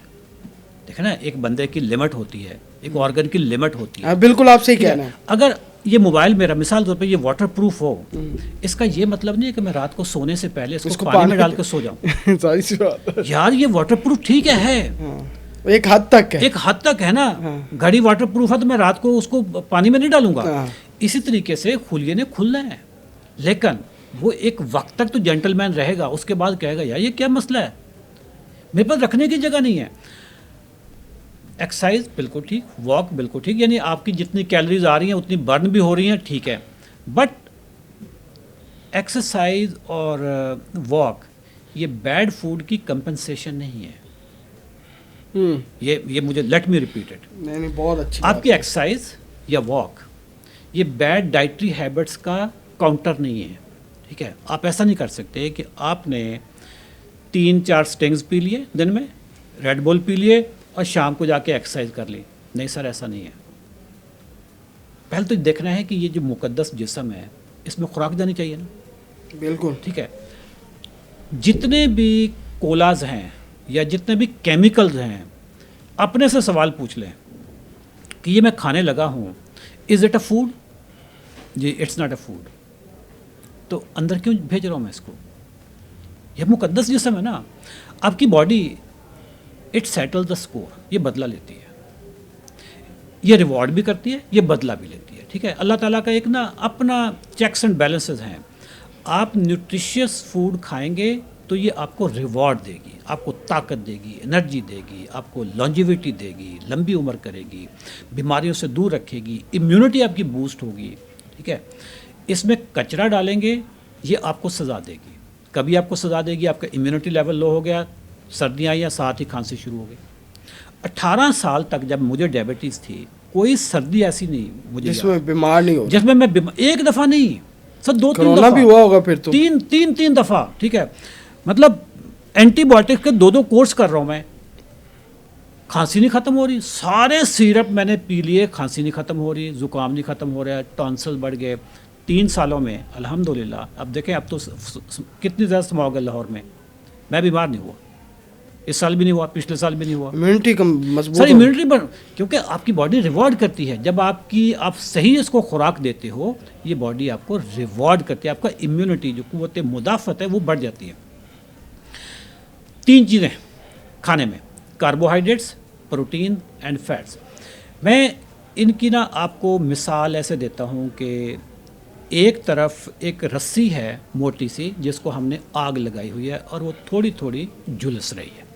देखे ना, एक बंदे की लिमिट होती है, एक ऑर्गन की लिमिट होती है। बिल्कुल आप सही कहना है। अगर ये मोबाइल मेरा मिसाल तौर पे ये वाटर प्रूफ हो, इसका ये मतलब नहीं है कि मैं रात को सोने से पहले इसको पानी में डाल के सो जाऊं। यार ये वाटर प्रूफ ठीक है, एक हद तक है, एक हद तक है ना। घड़ी वाटर प्रूफ है तो मैं रात को उसको पानी में नहीं डालूंगा। इसी तरीके से खुलिये ने खुलना है, लेकिन वो एक वक्त तक तो जेंटलमैन रहेगा, उसके बाद कहेगा यार ये क्या मसला है, मेरे पास रखने की जगह नहीं है। एक्सरसाइज बिल्कुल ठीक, वॉक बिल्कुल ठीक, यानी आपकी जितनी कैलोरीज आ रही हैं उतनी बर्न भी हो रही हैं, ठीक है, बट एक्सरसाइज और वॉक ये बैड फूड की कंपनसेशन नहीं है। ये मुझे लेट मी रिपीट इट, नहीं बहुत अच्छी आपकी एक्सरसाइज या वॉक ये बैड डाइटरी हैबिट्स का काउंटर नहीं है, ठीक है। आप ऐसा नहीं कर सकते कि आपने 3-4 स्टिंग्स पी लिए दिन में, रेड बुल पी लिए और शाम को जाके एक्सरसाइज कर ली। नहीं सर, ऐसा नहीं है। पहले तो देखना है कि ये जो मुकद्दस जिस्म है इसमें खुराक जानी चाहिए ना। बिल्कुल ठीक है। जितने भी कोलाज हैं या जितने भी केमिकल्स हैं, अपने से सवाल पूछ लें कि ये मैं खाने लगा हूँ, इज़ इट अ फूड? जी, इट्स नॉट अ फूड। तो अंदर क्यों भेज रहा हूँ मैं इसको? यह मुकद्दस जिस्म है ना। आपकी body it settle the score, ये बदला लेती है, ये रिवॉर्ड भी करती है, ये बदला भी लेती है। ठीक है, अल्लाह ताला का एक ना अपना चेक्स एंड बैलेंसेस हैं। आप न्यूट्रिशियस फूड खाएंगे तो ये आपको रिवॉर्ड देगी, आपको ताकत देगी, एनर्जी देगी, आपको लॉन्जिविटी देगी, लंबी उम्र करेगी, बीमारियों से दूर रखेगी, इम्यूनिटी आपकी बूस्ट होगी। ठीक है, इसमें कचरा डालेंगे, ये आपको सज़ा देगी। कभी आपको सज़ा देगी, आपका इम्यूनिटी लेवल लो हो गया, सर्दियाँ या साथ ही खांसी शुरू हो गई। 18 साल तक जब मुझे डायबिटीज़ थी, कोई सर्दी ऐसी नहीं मुझे जिसमें बीमार नहीं हो, जिसमें मैं एक दफ़ा नहीं सर, 2-3 कोरोना दफ़ा भी हुआ होगा फिर तो। तीन दफ़ा। ठीक है, मतलब एंटीबायोटिक के 2-2 कोर्स कर रहा हूँ मैं, खांसी नहीं ख़त्म हो रही। सारे सिरप मैंने पी लिए, खांसी नहीं ख़त्म हो रही, ज़ुकाम नहीं ख़त्म हो रहा है, टॉन्सिल बढ़ गए। 3 सालों में अल्हम्दुलिल्लाह, अब देखें अब तो कितनी ज़्यादा स्मॉग है लाहौर में, मैं बीमार नहीं हुआ। इस साल भी नहीं हुआ, पिछले साल भी नहीं हुआ। इम्यूनिटी कम मजबूत सर इम्यूनिटी पर, क्योंकि आपकी बॉडी रिवॉर्ड करती है। जब आप सही इसको खुराक देते हो, ये बॉडी आपको रिवॉर्ड करती है, आपका इम्यूनिटी जो कुव्वत मुदाफ़त है वो बढ़ जाती है। 3 चीज़ें खाने में, कार्बोहाइड्रेट्स, प्रोटीन एंड फैट्स। मैं इनकी ना आपको मिसाल ऐसे देता हूँ कि एक तरफ एक रस्सी है मोटी सी, जिसको हमने आग लगाई हुई है और वो थोड़ी थोड़ी झुलस रही है।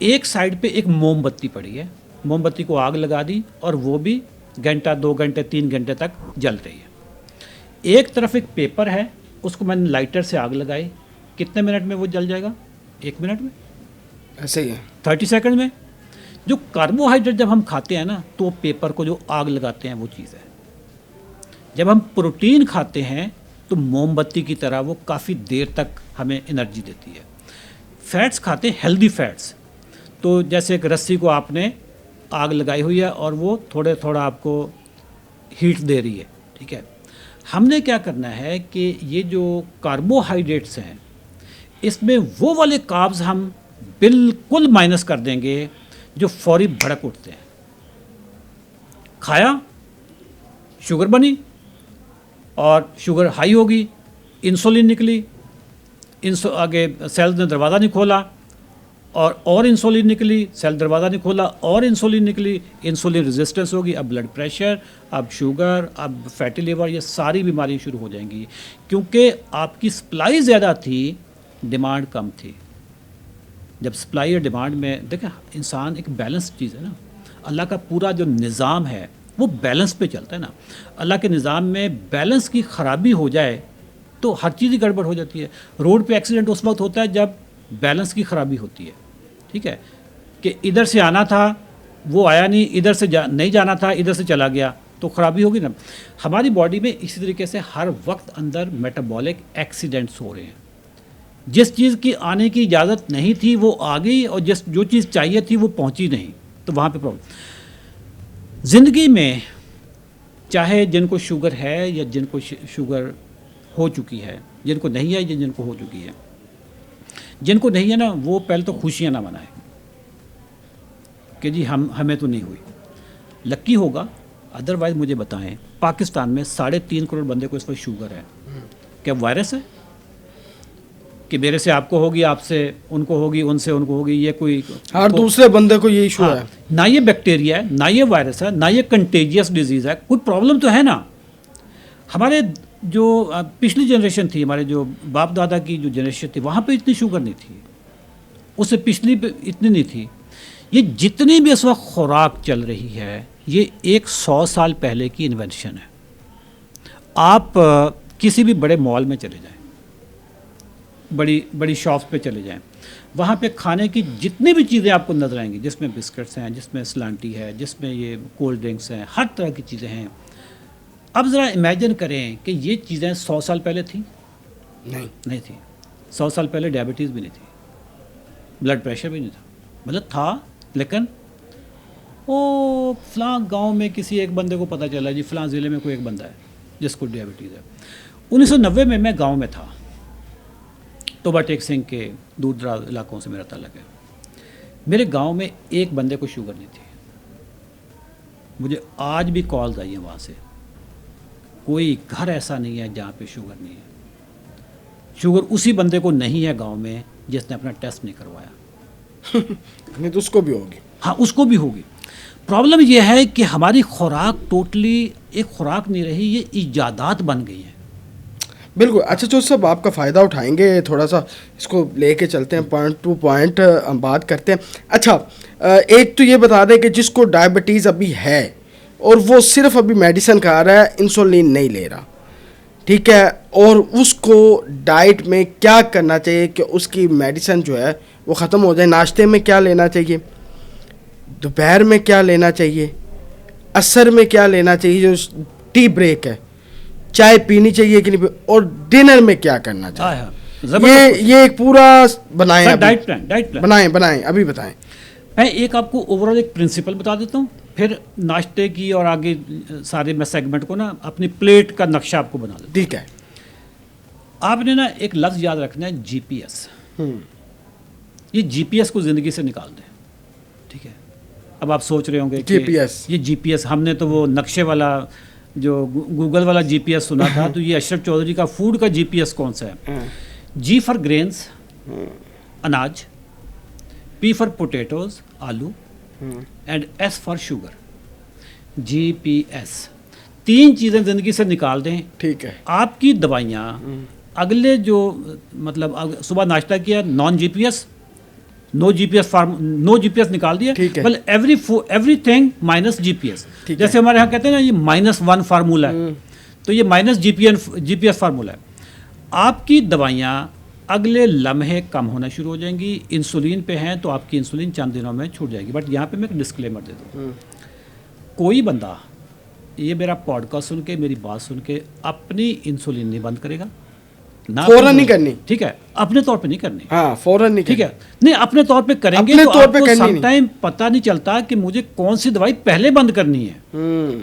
एक साइड पे एक मोमबत्ती पड़ी है, मोमबत्ती को आग लगा दी और वो भी घंटा, 2 घंटे, 3 घंटे तक जल रही है। एक तरफ एक पेपर है, उसको मैंने लाइटर से आग लगाई, कितने मिनट में वो जल जाएगा? 1 मिनट में, ऐसे ही है। 30 सेकंड में। जो कार्बोहाइड्रेट जब हम खाते हैं ना, तो पेपर को जो आग लगाते हैं वो चीज़ है। जब हम प्रोटीन खाते हैं तो मोमबत्ती की तरह वो काफ़ी देर तक हमें एनर्जी देती है। फैट्स खाते हैं, हेल्दी फैट्स, तो जैसे एक रस्सी को आपने आग लगाई हुई है और वो थोड़ा थोड़ा आपको हीट दे रही है। ठीक है, हमने क्या करना है कि ये जो कार्बोहाइड्रेट्स हैं, इसमें वो वाले कार्ब्स हम बिल्कुल माइनस कर देंगे जो फौरी भड़क उठते हैं। खाया, शुगर बनी और शुगर हाई होगी, इंसुलिन निकली, आगे सेल्स ने दरवाज़ा नहीं खोला और इंसुलिन निकली, सेल दरवाज़ा नहीं खोला और इंसुलिन निकली, इंसुलिन रेजिस्टेंस होगी, अब ब्लड प्रेशर, अब शुगर, अब फैटी लिवर, ये सारी बीमारियाँ शुरू हो जाएंगी। क्योंकि आपकी सप्लाई ज़्यादा थी, डिमांड कम थी। जब सप्लाई और डिमांड में, देखें इंसान एक बैलेंस चीज़ है ना, अल्लाह का पूरा जो निज़ाम है वो बैलेंस पे चलता है ना। अल्लाह के निज़ाम में बैलेंस की ख़राबी हो जाए तो हर चीज़ ही गड़बड़ हो जाती है। रोड पे एक्सीडेंट उस वक्त होता है जब बैलेंस की ख़राबी होती है। ठीक है, कि इधर से आना था वो आया नहीं, इधर से नहीं जाना था, इधर से चला गया, तो ख़राबी होगी ना। हमारी बॉडी में इसी तरीके से हर वक्त अंदर मेटाबॉलिक एक्सीडेंट्स हो रहे हैं। जिस चीज़ की आने की इजाज़त नहीं थी वो आ गई, और जो चीज़ चाहिए थी वो पहुंची नहीं, तो वहाँ पे प्रॉब्लम। ज़िंदगी में चाहे जिनको शुगर है या जिनको शुगर हो चुकी है, जिनको नहीं है या जिनको हो चुकी है, जिनको नहीं है ना, वो पहले तो खुशियाँ ना मनाएं कि जी हमें तो नहीं हुई। लक्की होगा, अदरवाइज़ मुझे बताएं, पाकिस्तान में 3.5 करोड़ बंदे को इस वक्त शुगर है। क्या वायरस है कि मेरे से आपको होगी, आपसे उनको होगी, उनसे उनको होगी? ये कोई हर दूसरे बंदे को ये इशू है। ना ये बैक्टीरिया है, ना ये वायरस है, ना ये कंटेजियस डिजीज़ है, कोई प्रॉब्लम तो है ना। हमारे जो पिछली जनरेशन थी, हमारे जो बाप दादा की जो जनरेशन थी, वहाँ पे इतनी शुगर नहीं थी, उससे पिछली पे इतनी नहीं थी। ये जितनी भी इस वक्त खुराक चल रही है, ये 100 साल पहले की इन्वेंशन है। आप किसी भी बड़े मॉल में चले जाएं, बड़ी बड़ी शॉप्स पे चले जाएं, वहाँ पे खाने की जितनी भी चीज़ें आपको नजर आएंगी, जिसमें बिस्किट्स हैं, जिसमें सलांटी है, जिसमें ये कोल्ड ड्रिंक्स हैं, हर तरह की चीज़ें हैं। अब ज़रा इमेजिन करें कि ये चीज़ें 100 साल पहले थी? नहीं थी। 100 साल पहले डायबिटीज़ भी नहीं थी, ब्लड प्रेशर भी नहीं था, मतलब था, लेकिन वो फ़लाँ गांव में किसी एक बंदे को पता चला जी फ़लाँ ज़िले में कोई एक बंदा है जिसको डायबिटीज़ है। 1990 में मैं गांव में था तोबा टेक सिंह के दूर दराज इलाकों से मेरा ताल्लुक है। मेरे गांव में एक बंदे को शुगर नहीं थी। मुझे आज भी कॉल्स आई हैं वहाँ से, कोई घर ऐसा नहीं है जहाँ पे शुगर नहीं है। शुगर उसी बंदे को नहीं है गांव में जिसने अपना टेस्ट नहीं करवाया। नहीं तो उसको भी होगी। हाँ, उसको भी होगी। प्रॉब्लम यह है कि हमारी खुराक टोटली एक खुराक नहीं रही, ये इजादात बन गई है। बिल्कुल। अच्छा जो सब आपका फ़ायदा उठाएंगे, थोड़ा सा इसको लेके चलते हैं, पॉइंट टू पॉइंट हम बात करते हैं। अच्छा एक तो ये बता दें कि जिसको डायबिटीज़ अभी है और वो सिर्फ अभी मेडिसिन खा रहा है, इंसुलिन नहीं ले रहा, ठीक है, और उसको डाइट में क्या करना चाहिए कि उसकी मेडिसिन जो है वो ख़त्म हो जाए? नाश्ते में क्या लेना चाहिए, दोपहर में क्या लेना चाहिए, असर में क्या लेना चाहिए, जो टी ब्रेक है चाय पीनी चाहिए कि नहीं, और डिनर में क्या करना चाहिए? ये एक पूरा बनाएं, डाइट प्लान बनाएं अभी बताएं। मैं एक आपको ओवरऑल एक प्रिंसिपल बता देता हूँ, फिर नाश्ते की और आगे सारे मैं सेगमेंट को ना अपनी प्लेट का नक्शा आपको बना देता हूँ। ठीक है। आपने ना एक लफ्ज़ याद रखना है, जीपीएस। ये जीपीएस को ज़िंदगी से निकाल दें, ठीक है। अब आप सोच रहे होंगे जीपीएस, ये जीपीएस, हमने तो वो नक्शे वाला जो गूगल वाला जीपीएस सुना था, तो ये अशरफ चौधरी का फूड का जीपीएस कौन सा है? जी फॉर ग्रेन्स, अनाज, पी फॉर पोटैटोज, आलू, and S for sugar. GPS, 3 चीज़ें ज़िंदगी से निकाल दें, ठीक है। आपकी दवाइयाँ अगले जो मतलब सुबह नाश्ता किया, नॉन जीपीएस, नो जीपीएस निकाल दिया, मतलब एवरीथिंग माइनस जीपीएस। जैसे हमारे यहाँ कहते हैं ना, ये -1 फार्मूला है, तो ये माइनस जीपीएस फार्मूला है। आपकी दवाइयाँ अगले लम्हे कम होना शुरू हो जाएंगी। इंसुलिन पे हैं तो आपकी इंसुलिन चंद दिनों में छूट जाएगी। बट यहाँ पे मैं एक डिस्क्लेमर दे दूँ, कोई बंदा ये मेरा पॉडकास्ट सुन के, मेरी बात सुन के अपनी इंसुलिन नहीं बंद करेगा, ना फौरन नहीं करनी, ठीक है, अपने तौर पे नहीं करनी, हाँ फौरन नहीं, ठीक है, नहीं अपने तौर पे करेंगे तो आपको समटाइम पता नहीं चलता कि मुझे कौन सी दवाई पहले बंद करनी है।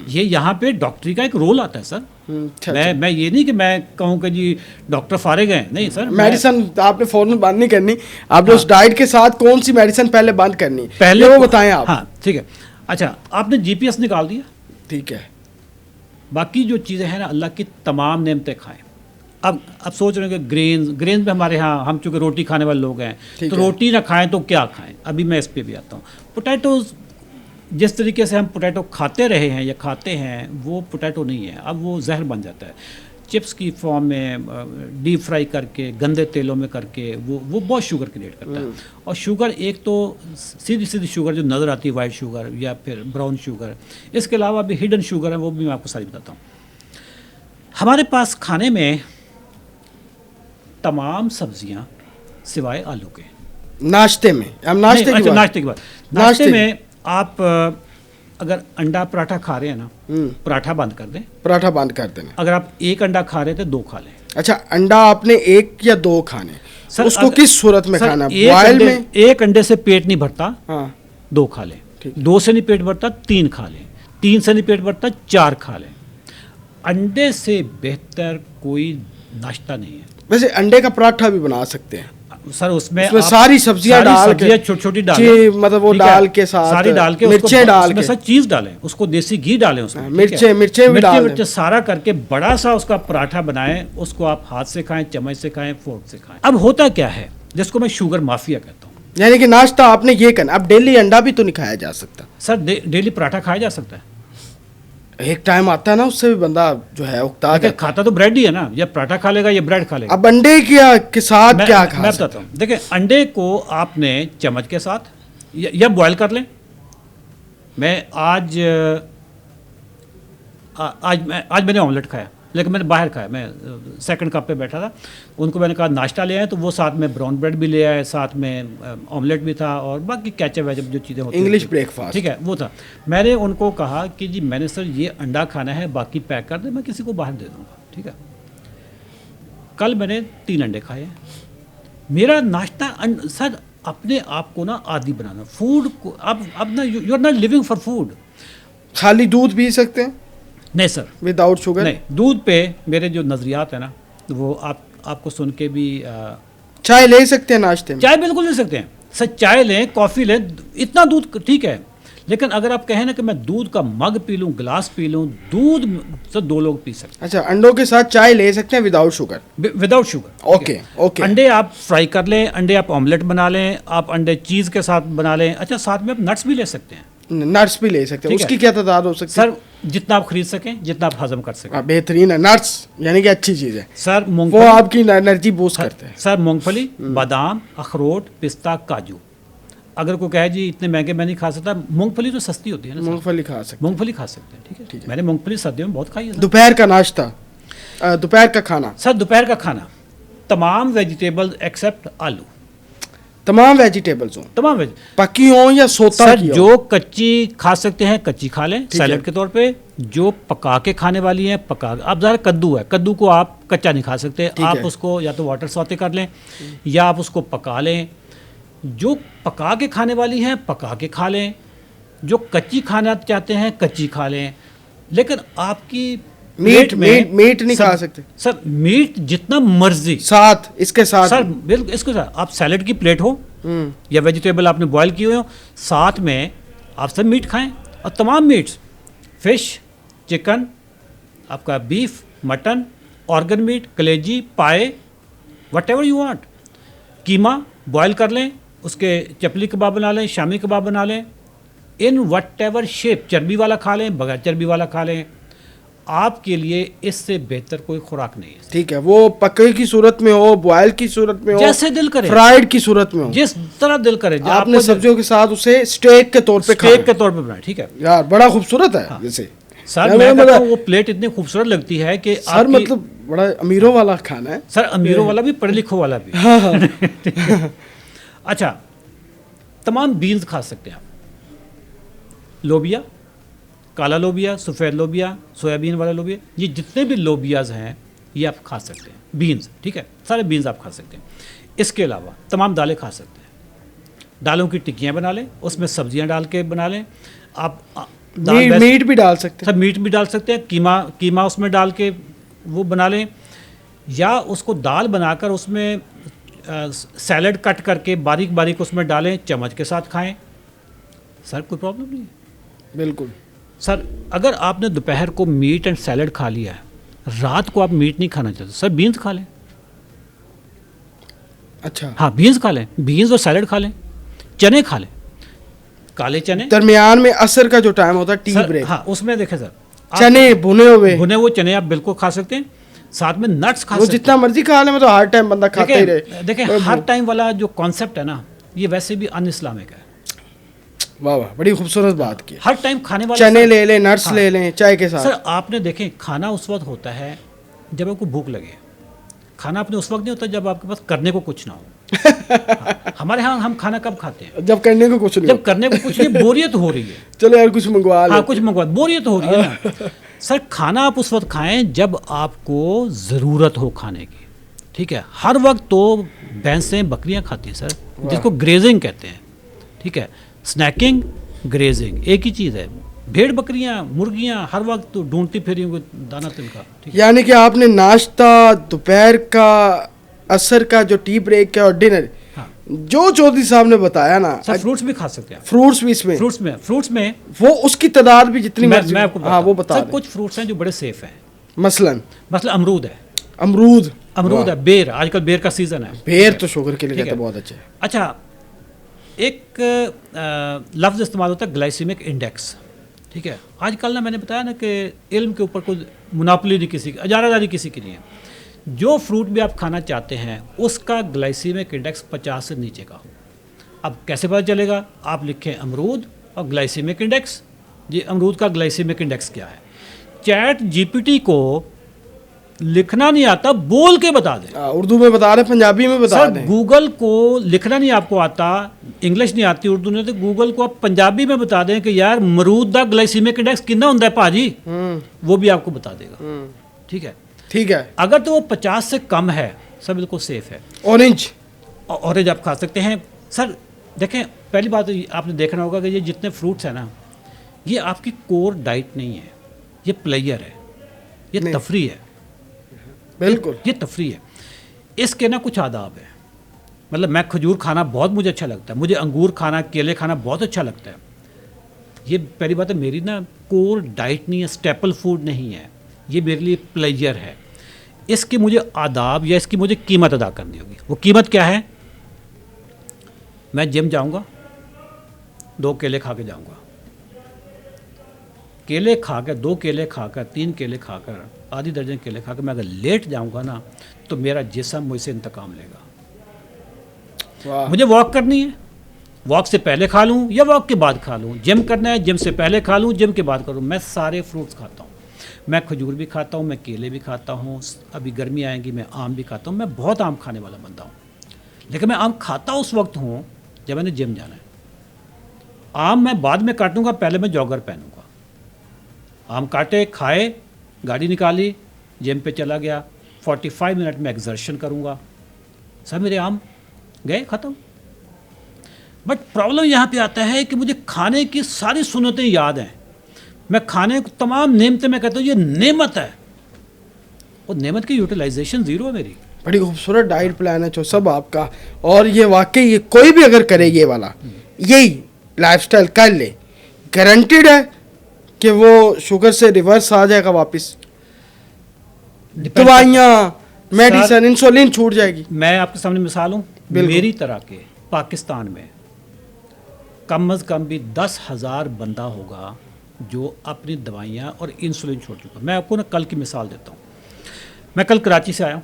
ये यहाँ पे डॉक्टरी का एक रोल आता है सर। मैं ये नहीं कि मैं कहूँ कि जी डॉक्टर फारिग हैं, नहीं सर। मेडिसिन आपने फौरन बंद नहीं करनी, आपने उस डाइट के साथ कौन सी मेडिसिन पहले बंद करनी, पहले वो बताएं आप। हाँ ठीक है। अच्छा, आपने जीपीएस निकाल दिया, ठीक है, बाकी जो चीज़ें हैं ना, अल्लाह की तमाम नेमतें खाएं। अब सोच रहे हैं कि ग्रेन में हमारे यहाँ, हम चूँकि रोटी खाने वाले लोग हैं, तो रोटी ना खाएं तो क्या खाएं? अभी मैं इस पे भी आता हूँ। पोटैटोज़, जिस तरीके से हम पोटैटो खाते रहे हैं या खाते हैं, वो पोटैटो नहीं है, अब वो जहर बन जाता है। चिप्स की फॉर्म में डीप फ्राई करके, गंदे तेलों में करके, वो बहुत शुगर क्रिएट करता है। और शुगर, एक तो सीधी शुगर जो नज़र आती है, वाइट शुगर या फिर ब्राउन शुगर, इसके अलावा भी हिडन शुगर है, वो भी मैं आपको सारी बताता हूँ। हमारे पास खाने में तमाम सब्जियां सिवाय आलू के, नाश्ते में, हम नाश्ते की बात, नाश्ते में आप अगर अंडा पराठा खा रहे हैं ना, पराठा बंद कर दें, पराठा बंद कर देना। अगर आप 1 अंडा खा रहे थे, 2 खा लें। अच्छा, अंडा आपने 1 या 2 खाने सर, उसको किस सूरत में खाना? बॉयल में? 1 अंडे से पेट नहीं भरता, हाँ 2 खा लें। 2 से नहीं पेट भरता, 3 खा लें। 3 से नहीं पेट भरता, 4 खा लें। अंडे से बेहतर कोई नाश्ता नहीं है। वैसे अंडे का पराठा भी बना सकते हैं सर, उसमें सारी सब्जियां डाल के, छोटी डालें, मतलब वो डाल के साथ सारी डाल के, मिर्चें डाल के, सर चीज़ डालें, उसको देसी घी डालें, उसमें मिर्चें भी डालें, सारा करके बड़ा सा उसका पराठा बनाएं। उसको आप हाथ से खाएं, चम्मच से खाएं, फोर्क से खाएं। अब होता क्या है, जिसको मैं शुगर माफिया कहता हूँ, यानी कि नाश्ता आपने ये करना। अब डेली अंडा भी तो नहीं खाया जा सकता सर, डेली पराठा खाया जा सकता है। एक टाइम आता है ना, उससे भी बंदा जो है उकता है। खाता तो ब्रेड ही है ना, या पराठा खा लेगा या ब्रेड खा लेगा। अब अंडे के साथ क्या खा? मैं बताता हूँ। देखिए, अंडे को आपने चम्मच के साथ या बॉयल कर लें। मैं आज मैंने ऑमलेट खाया, लेकिन मैंने बाहर खाया। मैं सेकंड कप पे बैठा था, उनको मैंने कहा नाश्ता ले आए, तो वो साथ में ब्राउन ब्रेड भी ले आए, साथ में ऑमलेट भी था, और बाकी कैचअप वैचअप जो चीज़ें होती हैं, इंग्लिश ब्रेकफास्ट, ठीक है, वो था। मैंने उनको कहा कि जी मैंने सर ये अंडा खाना है, बाकी पैक कर दे, मैं किसी को बाहर दे दूँगा, ठीक है। कल मैंने 3 अंडे खाए। मेरा नाश्ता सर, अपने आप को ना आदी बनाना फूड को। अब ना you are not living for food. खाली दूध पी सकते हैं? नहीं सर, विदाउट शुगर नहीं। दूध पे मेरे जो नज़रियात है ना, वो आपको सुन के भी चाय ले सकते हैं नाश्ते में? चाय बिल्कुल ले सकते हैं सर, चाय लें, कॉफ़ी लें, इतना दूध ठीक है, लेकिन अगर आप कहें ना कि मैं दूध का मग पी लूँ, गिलास पी लूँ, दूध सर 2 लोग पी सकते अच्छा, अंडों के साथ चाय ले सकते हैं विदाउट शुगर? हैं विदाउट शुगर। Okay okay. अंडे आप फ्राई कर लें, अंडे आप ऑमलेट बना लें, आप अंडे चीज़ के साथ बना लें। अच्छा, साथ में आप नट्स भी ले सकते हैं, नट्स भी ले सकते हैं, ठीक है। उसकी क्या तादाद हो सकती है? सर जितना आप खरीद सकें, जितना आप हजम कर सकें। बेहतरीन है नट्स, यानी कि अच्छी चीज़ है, सर वो मूंगफली, आपकी एनर्जी बूस्ट करते हैं। सर मूंगफली, बादाम, अखरोट, पिस्ता, काजू। अगर कोई कहे जी इतने महंगे मैं नहीं खा सकता, मूंगफली तो सस्ती होती है ना सर, मूंगफली खा सकते मूंगफली खा सकते हैं, ठीक है। मैंने मूंगफली सर्दियों में बहुत खाई है हैं। सर। दोपहर का नाश्ता, दोपहर का खाना, सर दोपहर का खाना तमाम वेजिटेबल्स एक्सेप्ट आलू, तमाम वेजिटेबल्स हों, तमाम वेज पकी हों या सोता सर की हो? जो कच्ची खा सकते हैं कच्ची खा लें ठीक सैलेड है। के तौर पे, जो पका के खाने वाली हैं पका। अब ज़रा कद्दू है, कद्दू को आप कच्चा नहीं खा सकते, ठीक आप है। उसको या तो वाटर सौते कर लें या आप उसको पका लें। जो पका के खाने वाली हैं पका के खा लें, जो कच्ची खाना चाहते हैं कच्ची खा लें। लेकिन आपकी मीट प्लेट में मीट नहीं सर- खा सकते सर मीट जितना मर्जी साथ, इसके साथ? सर बिल्कुल इसके साथ आप सैलेड की प्लेट हो या वेजिटेबल आपने बॉयल किए हो, साथ में आप सब मीट खाएं। और तमाम मीट्स, फिश, चिकन, आपका बीफ, मटन, ऑर्गन मीट, कलेजी, पाए, वट एवर यू वांट। कीमा बॉयल कर लें, उसके चपली कबाब बना लें, शामी कबाब बना लें, इन वट एवर शेप, चर्बी वाला खा लें, बगैर चर्बी वाला खा लें। आपके लिए इससे बेहतर कोई खुराक नहीं है। ठीक है, वो पके की सूरत में हो, बॉयल की सूरत में हो, जैसे दिल करे, फ्राइड की सूरत में हो, जिस तरह दिल करे। आपने सब्जियों के साथ उसे स्टेक के तौर पे स्टेक खाया। के तौर पे बनाए, ठीक है यार बड़ा खूबसूरत है जैसे। सर। मैं कहता हूँ वो प्लेट इतनी खूबसूरत लगती है कि सर आपकी- मतलब बड़ा अमीरों वाला खाना है सर अमीरों वाला भी, पढ़े लिखों वाला भी। ठीक है। अच्छा, तमाम बीन्स खा सकते हैं आप, लोबिया, काला लोबिया, सफ़ेद लोबिया, सोयाबीन वाला लोबिया, ये जितने भी लोबियाज हैं ये आप खा सकते हैं, बीन्स, ठीक है, सारे बीन्स आप खा सकते हैं। इसके अलावा तमाम दालें खा सकते हैं, दालों की टिक्कियाँ बना लें, उसमें सब्जियां डाल के बना लें आप। मीट भी डाल सकते हैं, सब मीट भी डाल सकते हैं, कीमा उसमें डाल के वो बना लें, या उसको दाल बनाकर उसमें सैलड कट करके बारीक बारीक उसमें डालें, चम्मच के साथ खाएं। सर कोई प्रॉब्लम नहीं है। बिल्कुल। सर अगर आपने दोपहर को मीट एंड सैलड खा लिया है, रात को आप मीट नहीं खाना चाहते, सर बीन्स खा लें। अच्छा, हाँ बीन्स खा लें, बीन्स और सैलड खा लें, चने खा लें, काले चने। दरमियान में असर का जो टाइम होता है, टी सर ब्रेक, हाँ उसमें देखें सर, चने भुने हुए, भुने हुए चने आप बिल्कुल खा सकते हैं, साथ में नट्स खा वो सकते हैं। जितना मर्जी खा ले, मतलब हर टाइम बंदा खाता ही रहे। देखें हर टाइम वाला जो कॉन्सेप्ट है ना, ये वैसे भी अन इस्लामिक है। वाह वाह, बड़ी खूबसूरत बात की। हर टाइम खाने वाला चने सर- ले लें, नट्स हाँ। ले लें चाय के साथ। सर आपने देखें खाना उस वक्त होता है जब आपको भूख लगे, खाना अपने उस वक्त नहीं होता जब आपके पास करने को कुछ ना हो। हाँ, हमारे यहाँ हम खाना कब खाते हैं? जब करने को कुछ नहीं जब करने को कुछ नहीं, बोरियत हो रही है। चलो यार कुछ मंगवा हाँ ले। कुछ मंगवा, बोरियत हो रही है ना। सर खाना आप उस वक्त खाएं जब आपको ज़रूरत हो खाने की, ठीक है। हर वक्त तो भैंसें बकरियां खाती हैं सर, जिसको ग्रेजिंग कहते हैं, ठीक है। स्नैकिंग, ग्रेजिंग एक ही चीज़ है। भेड़ बकरियां, मुर्गियां हर वक्त तो ढूंढती फिर दाना तिनका, ठीक है। यानी कि आपने नाश्ता, दोपहर का, असर का जो टी ब्रेक है और डिनर, हाँ। जो चौधरी साहब ने बताया ना, सर फ्रूट्स भी खा सकते हैं। फ्रूट्स भी इसमें, फ्रूट्स में वो उसकी तादाद भी जितनी मैं मर्जी, आपको हाँ वो बता सर दें। कुछ फ्रूट्स हैं जो बड़े सेफ हैं, मसलन मतलब अमरूद है, अमरूद अमरूद है, बेर, आजकल बेर का सीजन है। बेर तो शुगर के लिए ठीक कहते है। हैं बहुत अच्छे है। अच्छा, एक लफ्ज़ इस्तेमाल होता है ग्लाइसीमिक इंडेक्स, ठीक है। आजकल ना मैंने बताया ना कि इल्म के ऊपर कोई मुनाफली नहीं किसी की, अजारादारी किसी की नहीं है। जो फ्रूट भी आप खाना चाहते हैं उसका ग्लाइसीमिक इंडेक्स 50 से नीचे का हो। अब कैसे पता चलेगा? आप लिखें अमरूद और ग्लाइसीमिक इंडेक्स, ये अमरूद का ग्लाइसीमिक इंडेक्स क्या है। चैट जीपीटी को लिखना नहीं आता, बोल के बता दें। उर्दू में बता रहे, पंजाबी में बता सर दें। गूगल को लिखना नहीं आपको आता, इंग्लिश नहीं आती, उर्दू नहीं, तो गूगल को आप पंजाबी में बता दें कि यार मरूद दा ग्लाइसीमिक इंडेक्स कितना होता है भाजी, वो भी आपको बता देगा, ठीक है। ठीक है। अगर तो वो 50 से कम है, सब बिल्कुल सेफ है। ऑरेंज, ऑरेंज आप खा सकते हैं। सर देखें, पहली बात तो आपने देखना होगा कि ये जितने फ्रूट्स हैं ना, ये आपकी कोर डाइट नहीं है, ये प्लेयर है, ये नहीं। तफरी है, बिल्कुल। ये तफरी है। इसके ना कुछ आदाब है, मतलब मैं खजूर खाना बहुत मुझे अच्छा लगता है, मुझे अंगूर खाना, केले खाना बहुत अच्छा लगता है। ये पहली बात है, मेरी ना कोर डाइट नहीं है, स्टेपल फूड नहीं है, ये मेरे लिए प्लेजर है। इसके मुझे आदाब या इसकी मुझे कीमत अदा करनी होगी। वो कीमत क्या है? मैं जिम जाऊंगा, 2 केले खा के जाऊंगा, केले खाकर, 2 केले खाकर, 3 केले खाकर, आधी दर्जन केले खाकर मैं अगर लेट जाऊंगा ना, तो मेरा जिस्म मुझसे इंतकाम लेगा। वाह। मुझे वॉक करनी है, वॉक से पहले खा लूँ या वॉक के बाद खा लूँ। जिम करना है, जिम से पहले खा लूँ, जिम के बाद करूँ। मैं सारे फ्रूट्स खाता हूँ, मैं खजूर भी खाता हूँ, मैं केले भी खाता हूँ, अभी गर्मी आएंगी मैं आम भी खाता हूँ। मैं बहुत आम खाने वाला बंदा हूँ, लेकिन मैं आम खाता उस वक्त हूँ जब मैंने जिम जाना है। आम मैं बाद में काटूंगा, पहले मैं जॉगर पहनूंगा। आम काटे, खाए, गाड़ी निकाली, जिम पे चला गया, 45 मिनट में एक्सर्शन करूंगा, सब मेरे आम गए ख़त्म। बट प्रॉब्लम यहाँ पे आता है कि मुझे खाने की सारी सुन्नतें याद हैं। मैं खाने को तमाम नेमतें मैं कहता हूँ ये नेमत है, और नेमत की यूटिलाइजेशन ज़ीरो है मेरी। बड़ी खूबसूरत डाइट प्लान है जो सब आपका, और ये वाकई ये कोई भी अगर करे ये वाला, यही लाइफस्टाइल कर ले, गारंटेड है कि वो शुगर से रिवर्स आ जाएगा वापस, दवाइयाँ, मेडिसिन, इंसुलिन छूट जाएगी। मैं आपके सामने मिसाल हूँ, मेरी तरह के पाकिस्तान में कम अज़ कम भी 10,000 बंदा होगा जो अपनी दवाइयाँ और इंसुलिन छोड़ चुका। मैं आपको ना कल की मिसाल देता हूँ। मैं कल कराची से आया हूँ,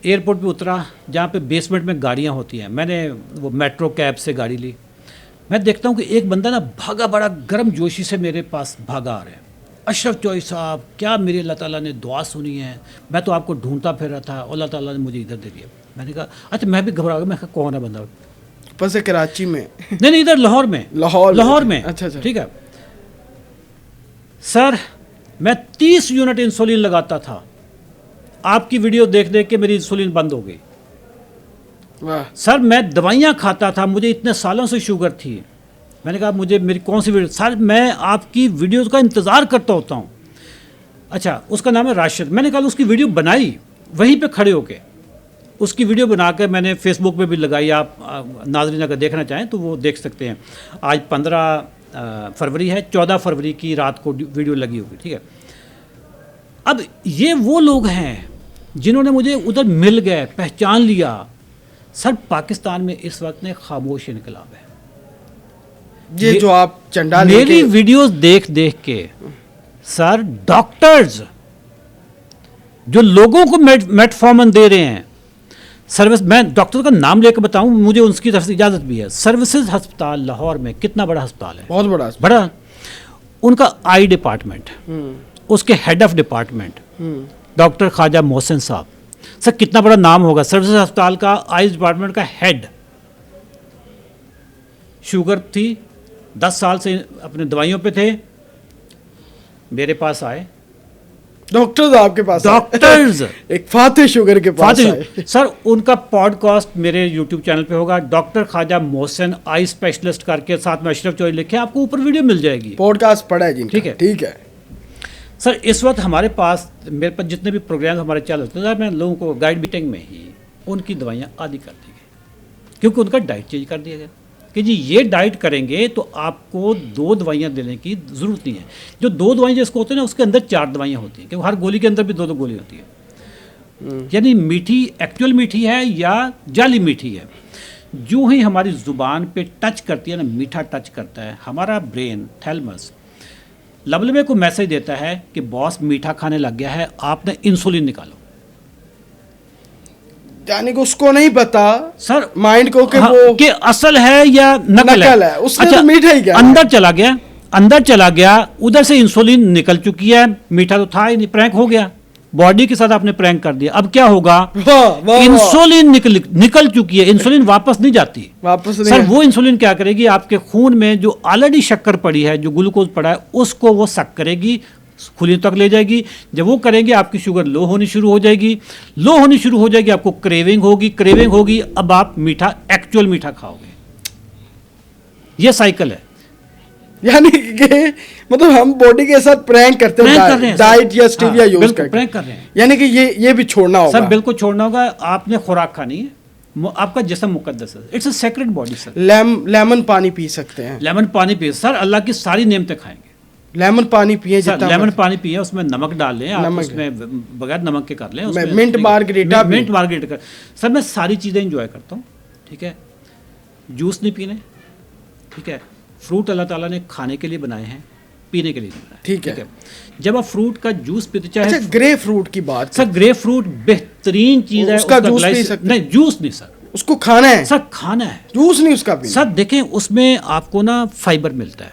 एयरपोर्ट पे उतरा, जहाँ पे बेसमेंट में गाड़ियाँ होती हैं, मैंने वो मेट्रो कैब से गाड़ी ली। मैं देखता हूँ कि एक बंदा ना भागा, बड़ा गर्म जोशी से मेरे पास भागा आ रहा है। अशरफ चौधरी साहब, क्या मेरी अल्लाह ताला ने दुआ सुनी है, मैं तो आपको ढूंढता फिर रहा था, अल्लाह ताला ने मुझे इधर दे दिया। मैंने कहा अच्छा, मैं भी घबरा गया, मैं कहा कौन है बंदा? बस कराची में नहीं, इधर लाहौर में। लाहौर में। अच्छा, ठीक है सर, मैं 30 यूनिट इंसुलिन लगाता था, आपकी वीडियो देख देख के मेरी इंसुलिन बंद हो गई। वाह। सर मैं दवाइयाँ खाता था, मुझे इतने सालों से शुगर थी। मैंने कहा मुझे मेरी कौन सी वीडियो? सर मैं आपकी वीडियोज़ का इंतज़ार करता होता हूँ। अच्छा, उसका नाम है राशिद। मैंने कहा उसकी वीडियो बनाई, वहीं पे खड़े होके उसकी वीडियो बना कर मैंने फेसबुक पे भी लगाई। आप नाज़रीन अगर देखना चाहें तो वो देख सकते हैं। आज 15 फरवरी है, 14 फरवरी की रात को वीडियो लगी होगी। ठीक है, अब ये वो लोग हैं जिन्होंने मुझे उधर मिल गए, पहचान लिया। सर पाकिस्तान में इस वक्त ने खामोश इनकलाब है। ये जो आप चंडा मेरी वीडियोस देख देख के सर डॉक्टर्स जो लोगों को मेटफॉर्मन दे रहे हैं, सर्विस, मैं डॉक्टर का नाम लेकर बताऊं, मुझे उनकी तरफ से इजाज़त भी है। सर्विसेज अस्पताल लाहौर में कितना बड़ा अस्पताल है, बहुत बड़ा बड़ा। उनका आई डिपार्टमेंट, उसके head of department doctor Khwaja Mohsin साहब। सर कितना बड़ा नाम होगा, सर्विसेज अस्पताल का आई डिपार्टमेंट का हेड। शुगर थी, 10 साल से अपने दवाइयों पे थे, मेरे पास आए डॉक्टर्स, आपके पास डॉक्टर्स एक फातिह शुगर के पास आए। सर उनका पॉडकास्ट मेरे यूट्यूब चैनल पे होगा, doctor Khwaja Mohsin eye specialist करके, साथ में अशरफ चौधरी लिखे, आपको ऊपर वीडियो मिल जाएगी। पॉडकास्ट पड़ा है जी, ठीक है, ठीक है। सर इस वक्त हमारे पास, मेरे पास जितने भी प्रोग्राम हमारे चल रहे हैं, मैं लोगों को गाइड मीटिंग में ही उनकी दवाइयाँ आदि कर दी गई, क्योंकि उनका डाइट चेंज कर दिया गया कि जी ये डाइट करेंगे तो आपको 2 दवाइयाँ देने की ज़रूरत नहीं है। जो 2 दवाइयाँ जिसको होती है ना, उसके अंदर 4 दवाइयाँ होती हैं, क्योंकि हर गोली के अंदर भी 2-2 गोली होती है। यानी मीठी एक्चुअल मीठी है या जाली मीठी है। जो ही हमारी ज़ुबान पे टच करती है ना, मीठा टच करता है, हमारा ब्रेन थैलमस लबलबे को मैसेज देता है कि बॉस मीठा खाने लग गया है, आपने इंसुलिन निकालो। यानी कि उसको नहीं पता सर माइंड को कि हाँ, वो कि असल है या नकल है। उसने तो मीठा ही किया, अंदर चला गया, उधर से इंसुलिन निकल चुकी है, मीठा तो था ही नहीं, प्रैंक हो गया, बॉडी के साथ आपने प्रैंक कर दिया। अब क्या होगा? इंसुलिन निकल चुकी है, इंसुलिन वापस नहीं जाती, वापस नहीं सर है। वो इंसुलिन क्या करेगी, आपके खून में जो ऑलरेडी शक्कर पड़ी है, जो ग्लूकोज पड़ा है, उसको वो सक करेगी, खुली तक ले जाएगी। जब वो करेंगे आपकी शुगर लो होनी शुरू हो जाएगी, लो होनी शुरू हो जाएगी, आपको क्रेविंग होगी, अब आप मीठा, एक्चुअल मीठा खाओगे। ये साइकिल है। यानी कि मतलब हम बॉडी के साथ प्रैंक करते हैं, डाइट या स्टीविया यूज करके प्रैंक कर रहे हैं। यानी कि ये भी छोड़ना होगा सर, बिल्कुल छोड़ना होगा। आपने खुराक खानी है, आपका जिस्म मुकद्दस है, it's a sacred body sir. Lemon पानी पी सकते हैं? लेमन पानी पिए सर, अल्लाह की सारी नेमतें खाएंगे। लेमन पानी पिए जितना लेमन पानी पिए, उसमें नमक डाल लें, आप उसमें बगैर नमक के कर लें, उसमें मिंट मार्गरीटा, मिंट मार्गरीटा कर। सर मैं सारी चीज़ें इंजॉय करता हूँ, ठीक है। जूस नहीं पीने, ठीक है। फ्रूट अल्लाह ताला ने खाने के लिए बनाए हैं, पीने के लिए नहीं बनाए, ठीक है। जब आप फ्रूट का जूस पीते, चाहे अच्छा ग्रे फ्रूट की बात सर, ग्रे फ्रूट बेहतरीन चीज़ है, उसका जूस पी सकते? नहीं जूस नहीं सर, उसको खाना है सर, खाना है, जूस नहीं उसका पीना। सर देखें उसमें आपको ना फाइबर मिलता है,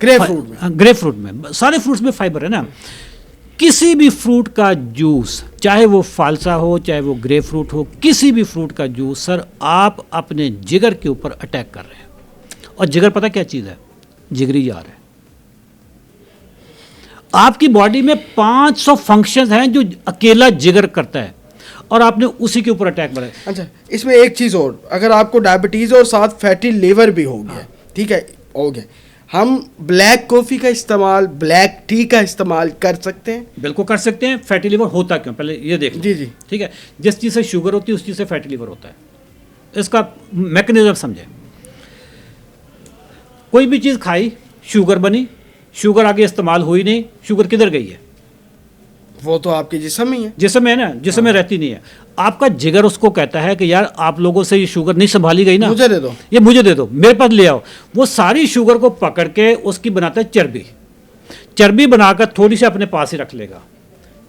ग्रे फ्रूट में। ग्रे फ्रूट में, सारे फ्रूट्स में फाइबर है ना। किसी भी फ्रूट का जूस, चाहे वो फालसा हो, चाहे वो ग्रे फ्रूट हो, किसी भी फ्रूट का जूस सर आप अपने जिगर के ऊपर अटैक कर रहे हैं। और जिगर पता क्या चीज़ है? जिगरी यार है। आपकी बॉडी में 500 फंक्शंस हैं जो अकेला जिगर करता है, और आपने उसी के ऊपर अटैक बनाया। अच्छा इसमें एक चीज़ और, अगर आपको डायबिटीज़ और साथ फैटी लिवर भी हो गया, ठीक है, हो गया, हम ब्लैक कॉफ़ी का इस्तेमाल, ब्लैक टी का इस्तेमाल कर सकते हैं? बिल्कुल कर सकते हैं। फैटी लिवर होता क्यों, पहले ये देख लो। जी जी, ठीक है। जिस चीज़ से शुगर होती है उस चीज़ से फैटी लिवर होता है। इसका मैकेनिज्म समझें। कोई भी चीज़ खाई, शुगर बनी, शुगर आगे इस्तेमाल हुई नहीं, शुगर किधर गई है? वो तो आपके जिस्म ही है, जिस्म में है ना, जिस्म में रहती नहीं है। आपका जिगर उसको कहता है कि यार आप लोगों से ये शुगर नहीं संभाली गई ना, मुझे दे दो, ये मुझे दे दो, मेरे पास ले आओ। वो सारी शुगर को पकड़ के उसकी बनाता है चर्बी। चर्बी बनाकर थोड़ी सी अपने पास ही रख लेगा,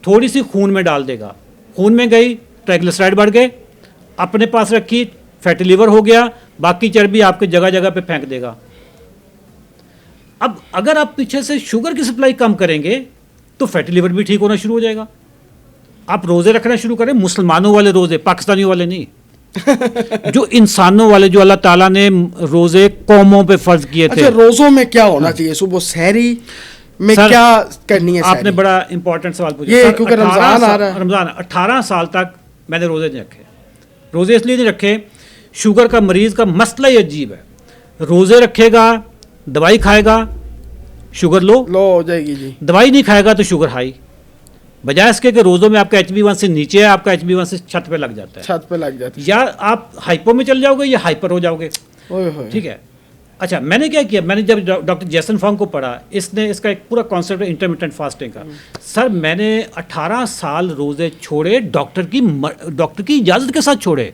थोड़ी सी खून में डाल देगा, खून में गई, ट्राइग्लिसराइड बढ़ गए, अपने पास रखी, फैटी लिवर हो गया, बाकी चर्बी आपके जगह जगह पे फेंक देगा। अब अगर आप पीछे से शुगर की सप्लाई कम करेंगे तो फैटी लिवर भी ठीक होना शुरू हो जाएगा। आप रोज़े रखना शुरू करें, मुसलमानों वाले रोज़े, पाकिस्तानियों वाले नहीं। जो इंसानों वाले, जो अल्लाह ताला ने रोज़े कौमों पे फर्ज किए थे। अच्छा रोज़ों में क्या होना चाहिए? सुबह सहरी में सर, क्या करनी है? आपने बड़ा इंपॉर्टेंट सवाल पूछा। ये क्योंकि रमज़ान आ रहा है। रमज़ान 18 साल तक मैंने रोज़े नहीं रखे। रोज़े इसलिए नहीं रखे, शुगर का मरीज़ का मसला ही अजीब है। रोज़े रखेगा, दवाई खाएगा, शुगर लो हो जाएगी जी, दवाई नहीं खाएगा तो शुगर हाई। बजाय इसके कि रोज़ों में आपका HB1 से नीचे है, आपका HB1 से छत पे लग जाता है, छत पे लग जाती है, या आप हाइपो में चल जाओगे या हाइपर हो जाओगे। ओए होए। ठीक है। अच्छा मैंने क्या किया, मैंने जब डॉक्टर जैसन फॉन्ग को पढ़ा, इसने इसका एक पूरा कॉन्सेप्ट है इंटरमिटेंट फास्टिंग का। सर मैंने 18 साल रोज़े छोड़े, डॉक्टर की इजाज़त के साथ छोड़े।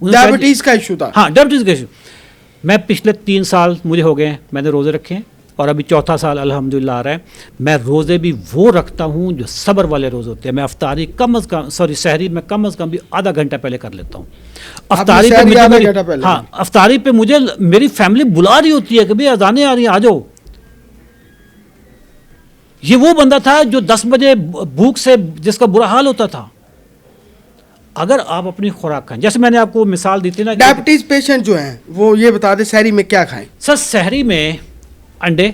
डायबिटीज़ का इशू था? हाँ डायबिटीज़ का इशू। मैं पिछले 3 साल मुझे हो गए हैं, मैंने रोज़े रखे हैं, और अभी 4था साल अल्हम्दुलिल्लाह आ रहा है। मैं रोज़े भी वो रखता हूँ जो सब्र वाले रोज़े होते हैं। मैं अफ्तारी सहरी में कम अज़ कम भी आधा घंटा पहले कर लेता हूँ। अफ्तारी पे मुझे हाँ, अफ्तारी पे मुझे मेरी फैमिली बुला रही होती है कि भाई अज़ानें आ रही हैं, आ जाओ। ये वो बंदा था जो 10 बजे भूख से जिसका बुरा हाल होता था। अगर आप अपनी खुराक खाएं, जैसे मैंने आपको मिसाल दी थी ना, डायबिटीज पेशेंट जो हैं वो ये बता दें सहरी में क्या खाएं? सर सहरी में अंडे,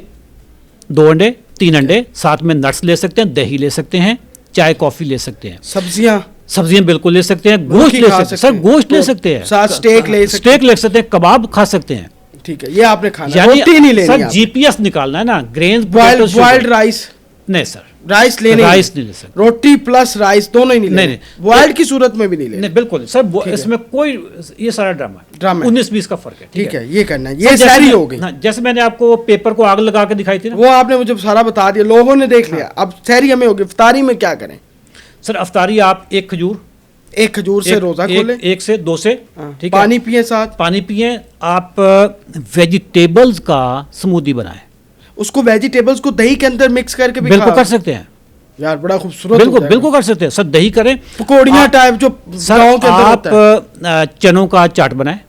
2 अंडे 3 अंडे, साथ में नट्स ले सकते हैं, दही ले सकते हैं, चाय कॉफ़ी ले सकते हैं, सब्जियां बिल्कुल ले सकते हैं, गोश्त ले सकते हैं, सर गोश्त ले सकते हैं, साथ स्टेक ले सकते हैं, कबाब खा सकते हैं। ठीक है, ये आपने खाना, रोटी नहीं लेनी। सर जीपीएस निकालना है ना, ग्रेन्स, बॉइल्ड राइस नहीं सर, राइस नहीं ले सकते, रोटी प्लस राइस दोनों ही नहीं लेने, बॉइल्ड की सूरत में भी नहीं लेने। नहीं बिल्कुल सर, इसमें कोई ये सारा ड्रामा 19-20 का फर्क है। ठीक है, ये करना है, ये सारी हो गई। जैसे मैंने आपको पेपर को आग लगा के दिखाई थी ना, वो आपने मुझे सारा बता दिया, लोगों ने देख लिया। अब सहरी हमें होगी, इफ्तारी में क्या करें? सर अफ्तारी आप एक खजूर से रोजा खोलें, 1 से 2 से, ठीक है, पानी पिए, साथ पानी पिए। आप वेजिटेबल्स का स्मूदी बनाएं, उसको वेजिटेबल्स को दही के अंदर मिक्स करके भी बिल्कुल कर सकते हैं यार, बड़ा खूबसूरत, बिल्कुल कर सकते हैं सर। दही करें, पकौड़ियाँ टाइप जो सर आप चनों का चाट बनाएं,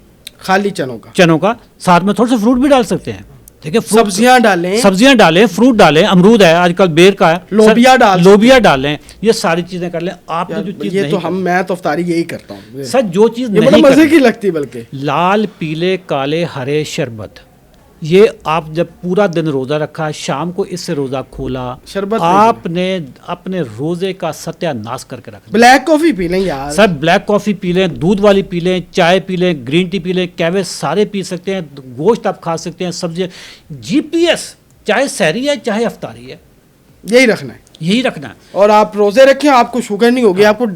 खाली चनों का, साथ में थोड़ा सा फ्रूट भी डाल सकते हैं। ठीक है, सब्जियां डालें, फ्रूट डालें, अमरूद है आजकल, बेर का है, लोबिया डालें, ये सारी चीजें कर लें। आपने जो चीज ये तो मैं तो अफ्तारी यही करता हूँ सर, जो चीज नहीं मजे की लगती, बल्कि लाल पीले काले हरे शरबत, ये आप जब पूरा दिन रोज़ा रखा, शाम को इससे रोज़ा खोला, शरबत आपने अपने रोज़े का सत्यानाश करके रखा। ब्लैक कॉफ़ी पी लें यार सर, ब्लैक कॉफ़ी पी लें, दूध वाली पी लें, चाय पी लें, ग्रीन टी पी लें, कैवे सारे पी सकते हैं, गोश्त आप खा सकते हैं, सब्जियाँ। GPS चाहे सहरी है चाहे अफ्तारी है, यही रखना है। और आप रोज़े रखें, आपको शुगर नहीं होगी, आपको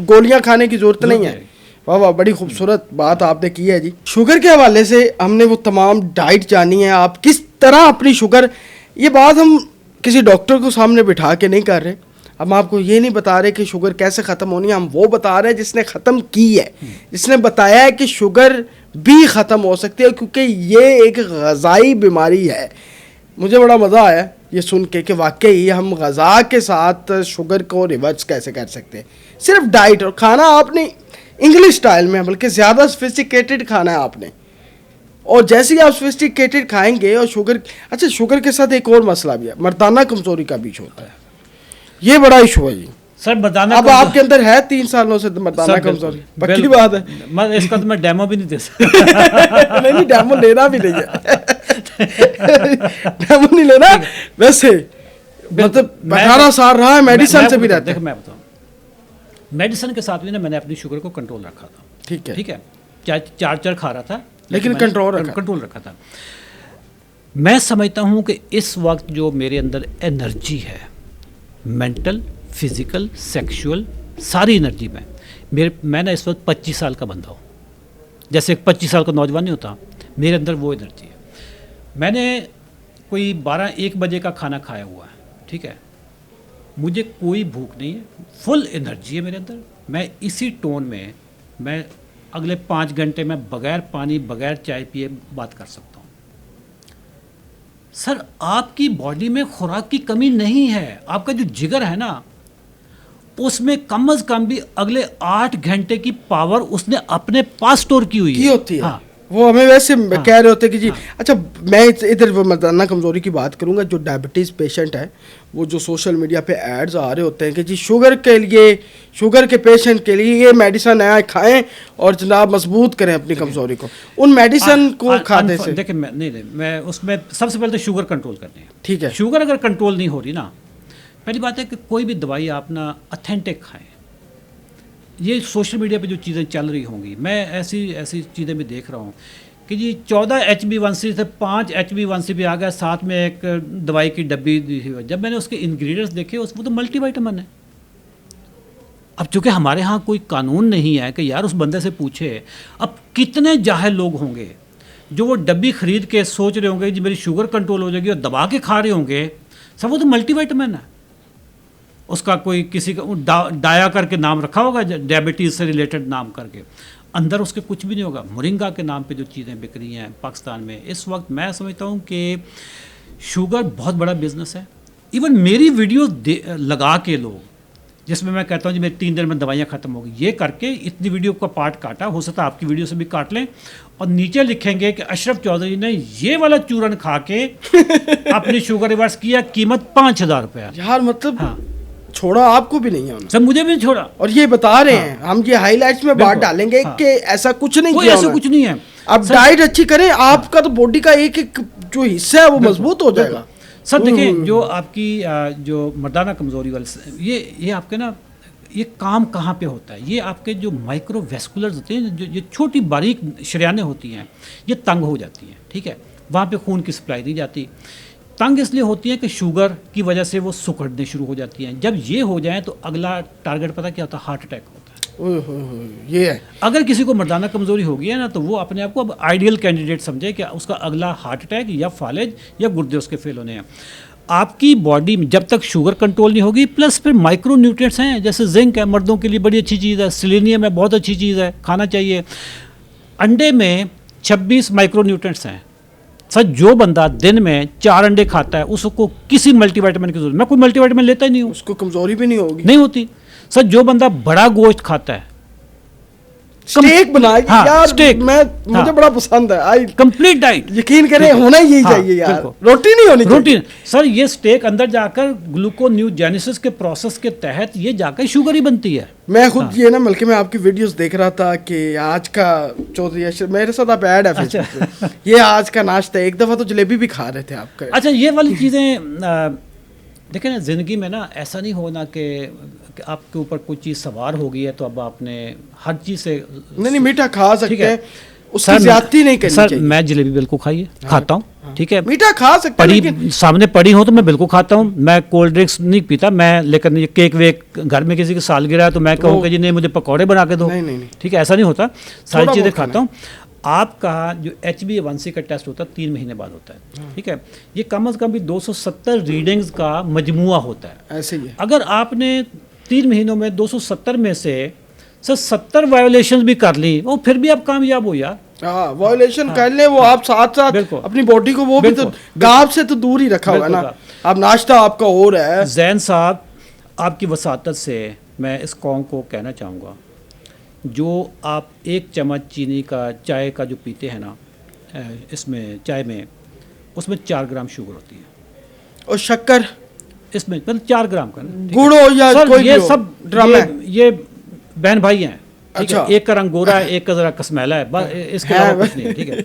गोलियाँ खाने की जरूरत नहीं है। वाह वाह, बड़ी खूबसूरत बात आपने की है जी। शुगर के हवाले से हमने वो तमाम डाइट जानी है, आप किस तरह अपनी शुगर, ये बात हम किसी डॉक्टर को सामने बिठा के नहीं कर रहे, हम आपको ये नहीं बता रहे कि शुगर कैसे ख़त्म होनी है, हम वो बता रहे हैं जिसने ख़त्म की है, जिसने बताया है कि शुगर भी ख़त्म हो सकती है, क्योंकि ये एक ग़ज़ाई बीमारी है। मुझे बड़ा मज़ा आया ये सुन के कि वाकई हम ग़ज़ा के साथ शुगर को रिवर्स कैसे कर सकते हैं। सिर्फ डाइट और खाना आपने इंग्लिश स्टाइल में, बल्कि ज़्यादा सोफिस्टिकेटेड खाना है आपने, और जैसे ही आप सोफिस्टिकेटेड खाएंगे और शुगर, अच्छा शुगर के साथ एक और मसला भी है, मर्दाना कमज़ोरी का भी होता है, ये बड़ा इशू है जी। सर मर्दाना अब आपके अंदर है 3 सालों से मर्दाना कमज़ोरी, पक्की बात है। मैं इसका तो मैं डेमो भी नहीं दे सकता। नहीं डेमो लेना भी नहीं है। डेमो नहीं लेना वैसे, मतलब 18 साल रहा है, मेडिसिन से भी रहता है। देखो मैं बताऊं, मेडिसिन के साथ भी ना मैंने अपनी शुगर को कंट्रोल रखा था। ठीक है, ठीक है, चार खा रहा था लेकिन कंट्रोल रखा था। मैं समझता हूं कि इस वक्त जो मेरे अंदर एनर्जी है, मेंटल, फिजिकल, सेक्सुअल, सारी एनर्जी में मैं ना इस वक्त 25 साल का बंदा हूँ। जैसे एक 25 साल का नौजवान नहीं होता, मेरे अंदर वो एनर्जी है। मैंने कोई 12-1 बजे का खाना खाया हुआ है, ठीक है, मुझे कोई भूख नहीं है, फुल एनर्जी है मेरे अंदर। मैं इसी टोन में मैं अगले 5 घंटे में बगैर पानी बगैर चाय पिए बात कर सकता हूँ। सर आपकी बॉडी में खुराक की कमी नहीं है, आपका जो जिगर है ना उसमें कम से कम भी अगले 8 घंटे की पावर उसने अपने पास स्टोर की हुई है। होती है। हाँ। वो हमें वैसे कह रहे होते कि जी अच्छा, मैं इधर मर्दाना कमज़ोरी की बात करूंगा। जो डायबिटीज़ पेशेंट है, वो जो सोशल मीडिया पे एड्स आ रहे होते हैं कि जी शुगर के लिए, शुगर के पेशेंट के लिए ये मेडिसिन नया खाएं और जनाब मजबूत करें अपनी कमज़ोरी को, उन मेडिसिन को खाने से। देखिए मैं उसमें सबसे पहले तो शुगर कंट्रोल करनी है। ठीक है, शुगर अगर कंट्रोल नहीं हो रही ना, पहली बात है कि कोई भी दवाई आप ना ऑथेंटिक खाएं। ये सोशल मीडिया पे जो चीज़ें चल रही होंगी, मैं ऐसी चीज़ें भी देख रहा हूँ कि जी 14 HB1C से 5 HB1C भी आ गया, साथ में एक दवाई की डब्बी दी हुई है। जब मैंने उसके इंग्रेडिएंट्स देखे, उसमें तो मल्टीविटामिन है। अब चूँकि हमारे यहाँ कोई कानून नहीं है कि यार उस बंदे से पूछे, अब कितने जाहिल लोग होंगे जो वो डब्बी खरीद के सोच रहे होंगे जी मेरी शुगर कंट्रोल हो जाएगी और दबा के खा रहे होंगे। सब वो तो मल्टीविटामिन है, उसका कोई किसी का डाया करके नाम रखा होगा, डायबिटीज़ से रिलेटेड नाम करके, अंदर उसके कुछ भी नहीं होगा। मोरिंगा के नाम पे जो चीज़ें बिक रही हैं पाकिस्तान में इस वक्त, मैं समझता हूँ कि शुगर बहुत बड़ा बिजनेस है। इवन मेरी वीडियो लगा के लोग, जिसमें मैं कहता हूँ जी मेरी 3 दिन में दवाइयाँ ख़त्म हो गई, ये करके इतनी वीडियो का पार्ट काटा, हो सकता है आपकी वीडियो से भी काट लें, और नीचे लिखेंगे कि अशरफ चौधरी ने ये वाला चूरन खा के अपनी शुगर रिवर्स किया, कीमत 5000 रुपया। यार मतलब हाँ, छोड़ा आपको भी नहीं है सब, मुझे भी छोड़ा। और ये बता रहे हैं हम, ये हाईलाइट्स में बात डालेंगे कि ऐसा कुछ नहीं किया, ऐसा कुछ नहीं है। आप डाइट अच्छी करें, आपका तो बॉडी का एक एक जो हिस्सा है वो मजबूत हो जाएगा। सर देखिए, जो आपकी जो मर्दाना कमज़ोरी वाले ये आपके ना, ये काम कहाँ पे होता है, ये आपके जो माइक्रोवेस्कुलर्स होते हैं, जो ये छोटी बारीक शरियानें होती हैं, ये तंग हो जाती हैं। ठीक है, वहाँ पे खून की सप्लाई नहीं जाती। तंग इसलिए होती है कि शुगर की वजह से वो सुखड़ने शुरू हो जाती हैं। जब ये हो जाए तो अगला टारगेट पता क्या होता है? हार्ट अटैक होता है। ये है, अगर किसी को मर्दाना कमज़ोरी हो गई है ना, तो वो अपने आप को अब आइडियल कैंडिडेट समझे कि उसका अगला हार्ट अटैक या फालिज या गुर्दे उसके फेल होने हैं। आपकी बॉडी में जब तक शुगर कंट्रोल नहीं होगी, प्लस फिर माइक्रो न्यूट्रिएंट्स हैं, जैसे जिंक है, मर्दों के लिए बड़ी अच्छी चीज़ है, सेलेनियम है, बहुत अच्छी चीज़ है, खाना चाहिए। अंडे में 26 माइक्रो न्यूट्रिएंट्स हैं। सर जो बंदा दिन में 4 अंडे खाता है, उसको किसी मल्टीविटामिन की जरूरत, मैं कोई मल्टीविटामिन लेता ही नहीं हूँ, उसको कमजोरी भी नहीं होगी, नहीं होती। सर जो बंदा बड़ा गोश्त खाता है, स्टेक बनाए, हाँ, यार स्टेक, मुझे बड़ा पसंद है, आई कंप्लीट डाइट, यकीन करें होना ही चाहिए यार, रोटी नहीं होनी चाहिए। रोटी सर, ये स्टेक अंदर जाकर ग्लूकोन्यूजेनेसिस के प्रोसेस के तहत ये जाकर शुगर ही बनती है। मैं खुद ये ना, बल्कि मैं आपकी वीडियोस देख रहा था कि आज का चौधरी मेरे साथ आप ऐड है फेसबुक पे, ये आज का नाश्ता, एक दफ़ा तो जलेबी भी खा रहे थे आपका। अच्छा, ये वाली चीज़ें देखें ना, ज़िंदगी में ना ऐसा नहीं होना कि आपके ऊपर कोई चीज़ सवार हो गई है तो अब आपने हर चीज़ से नहीं मीठा खा सकते हैं, उसकी ज्यादती नहीं करनी चाहिए। सर मैं जलेबी बिल्कुल खाई है, खाता हूँ, ठीक है, मीठा खा सकते हैं, पड़ी लेकिन सामने पड़ी हो तो मैं बिल्कुल खाता हूँ। मैं कोल्ड ड्रिंक्स नहीं पीता मैं, लेकिन ये केक वेक घर में किसी की सालगिरह है तो मैं कहूँगा जी नहीं मुझे पकौड़े बना के दो, नहीं। ठीक है, ऐसा नहीं होता, सारी थोड़ा चीज़ें बहुत खाता हूँ। आपका जो HbA1c का टेस्ट होता है 3 महीने बाद होता है, ठीक है, ये कम से कम भी 270 रीडिंग्स का मजमुआ होता है। ऐसे ही है। अगर आपने 3 महीनों में 270 में से सर 70 वायोलेशन भी कर ली, वो फिर भी आप कामयाब हो यार। हाँ, वायोलेशन कर ले वो आप साथ साथ बिल्कुल। अपनी बॉडी को वो भी तो गाँव से तो दूर ही रखा हुआ है ना। आप नाश्ता आपका हो रहा है। जैन साहब, आपकी वसातत से मैं इस कौम को कहना चाहूँगा, जो आप 1 चम्मच चीनी का चाय का जो पीते हैं ना, इसमें चाय में उसमें 4 ग्राम शुगर होती है, और शक्कर इसमें मतलब 4 ग्राम का ना, ठीक है? गुड़ हो या सर कोई भी ये हो, सब ड्रामा है। ये बहन भाई हैं, ठीक अच्छा। है, एक का रंग गोरा है, एक का जरा कसमैला है, बस इसके है, अलावा कुछ नहीं है, ठीक है।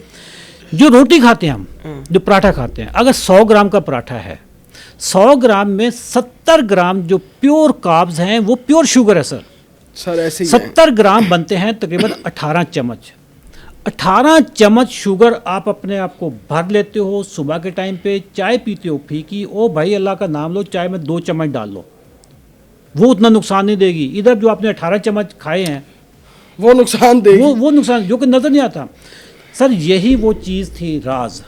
जो रोटी खाते हैं हम, जो पराठा खाते हैं, अगर 100 ग्राम का पराठा है, 100 ग्राम में 70 ग्राम जो प्योर कार्ब्स हैं वो प्योर शुगर है सर। सर ऐसे ही है। 70 ग्राम बनते हैं तकरीबन 18 चम्मच। 18 चम्मच शुगर आप अपने आप को भर लेते हो। सुबह के टाइम पे चाय पीते हो फीकी, ओ भाई अल्लाह का नाम लो, चाय में 2 चम्मच डाल लो, वो उतना नुकसान नहीं देगी। इधर जो आपने 18 चम्मच खाए हैं वो नुकसान देगी। वो नुकसान जो कि नज़र नहीं आता। सर यही वो चीज़ थी राज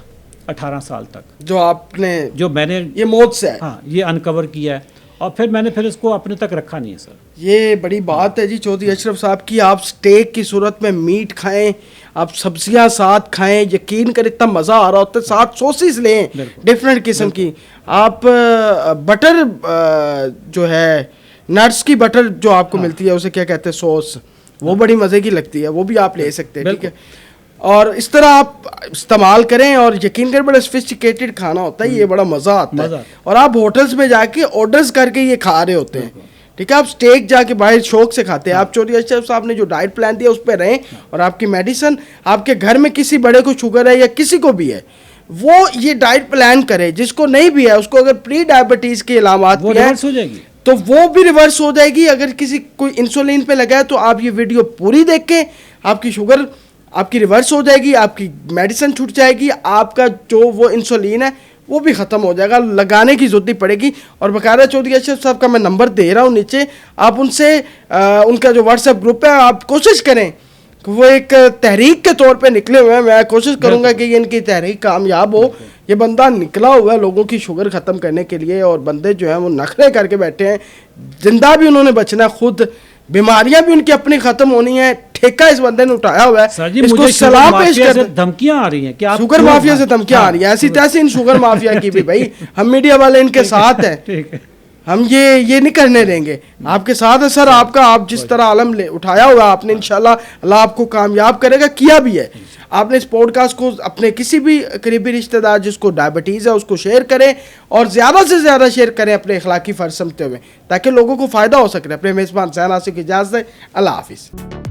18 साल तक जो आपने, जो मैंने ये मौत से है। हाँ ये अनकवर किया है, और फिर मैंने इसको अपने तक रखा नहीं है सर। ये बड़ी बात है जी चौधरी अशरफ साहब की। आप स्टेक की सूरत में मीट खाएं, आप सब्जियां साथ खाएं, यकीन कर इतना मज़ा आ रहा होता है। साथ सोसिस लें डिफरेंट किस्म की। आप बटर जो है नट्स की बटर जो आपको मिलती है उसे क्या कहते हैं, सॉस, वो बड़ी मज़े की लगती है, वो भी आप ले सकते हैं, ठीक है। और इस तरह आप इस्तेमाल करें, और यकीन करें बड़ा सोफिस्टिकेटेड खाना होता है ये, बड़ा मज़ा आता है। और आप होटल्स में जाके ऑर्डर्स करके ये खा रहे होते हैं, ठीक है। आप स्टेक जाके बाहर शौक से खाते हैं। आप चौधरी अशरफ साहब ने जो डाइट प्लान दिया उस पर रहें, और आपकी मेडिसिन, आपके घर में किसी बड़े को शुगर है या किसी को भी है, वो ये डाइट प्लान करे। जिसको नहीं भी है उसको अगर प्री डायबिटीज़ के अलामात भी है हो जाएगी तो वो भी रिवर्स हो जाएगी। अगर किसी कोई इंसुलिन पे लगा है तो आप ये वीडियो पूरी देख के आपकी शुगर आपकी रिवर्स हो जाएगी, आपकी मेडिसिन छूट जाएगी, आपका जो वो इंसुलिन है वो भी ख़त्म हो जाएगा, लगाने की ज़रूरत नहीं पड़ेगी। और बकायदा चौधरी अशरफ साहब का मैं नंबर दे रहा हूँ नीचे, आप उनसे उनका जो व्हाट्सएप ग्रुप है, आप कोशिश करें कि वो एक तहरीक के तौर पे निकले हुए हैं। मैं कोशिश करूँगा कि ये इनकी तहरीक कामयाब हो। ये बंदा निकला हुआ है लोगों की शुगर ख़त्म करने के लिए, और बंदे जो हैं वो नखरे करके बैठे हैं। जिंदा भी उन्होंने बचना, खुद बीमारियां भी उनकी अपनी ख़त्म होनी है। ठेका इस बंदे ने उठाया हुआ है। सर जी, इसको मुझे सलाम पेश कर, धमकियां आ रही हैं कि आप शुगर माफिया से धमकियां आ रही हैं, ऐसी तैसी इन शुगर माफिया की भी। भाई हम मीडिया वाले इनके साथ हैं, ठीक है, हम ये नहीं करने देंगे, आपके साथ है सर। आपका आप जिस तरह आलम ले उठाया हुआ आपने, इंशाल्लाह अल्लाह आपको कामयाब करेगा, किया भी है। आपने इस पॉडकास्ट को अपने किसी भी करीबी रिश्तेदार जिसको डायबिटीज़ है उसको शेयर करें, और ज़्यादा से ज़्यादा शेयर करें अपने अखलाकी फ़र्ज समझते हुए, ताकि लोगों को फ़ायदा हो सके। अपने मेज़बान ज़ैन आसिफ की इजाज़त है। अल्लाह हाफिज़।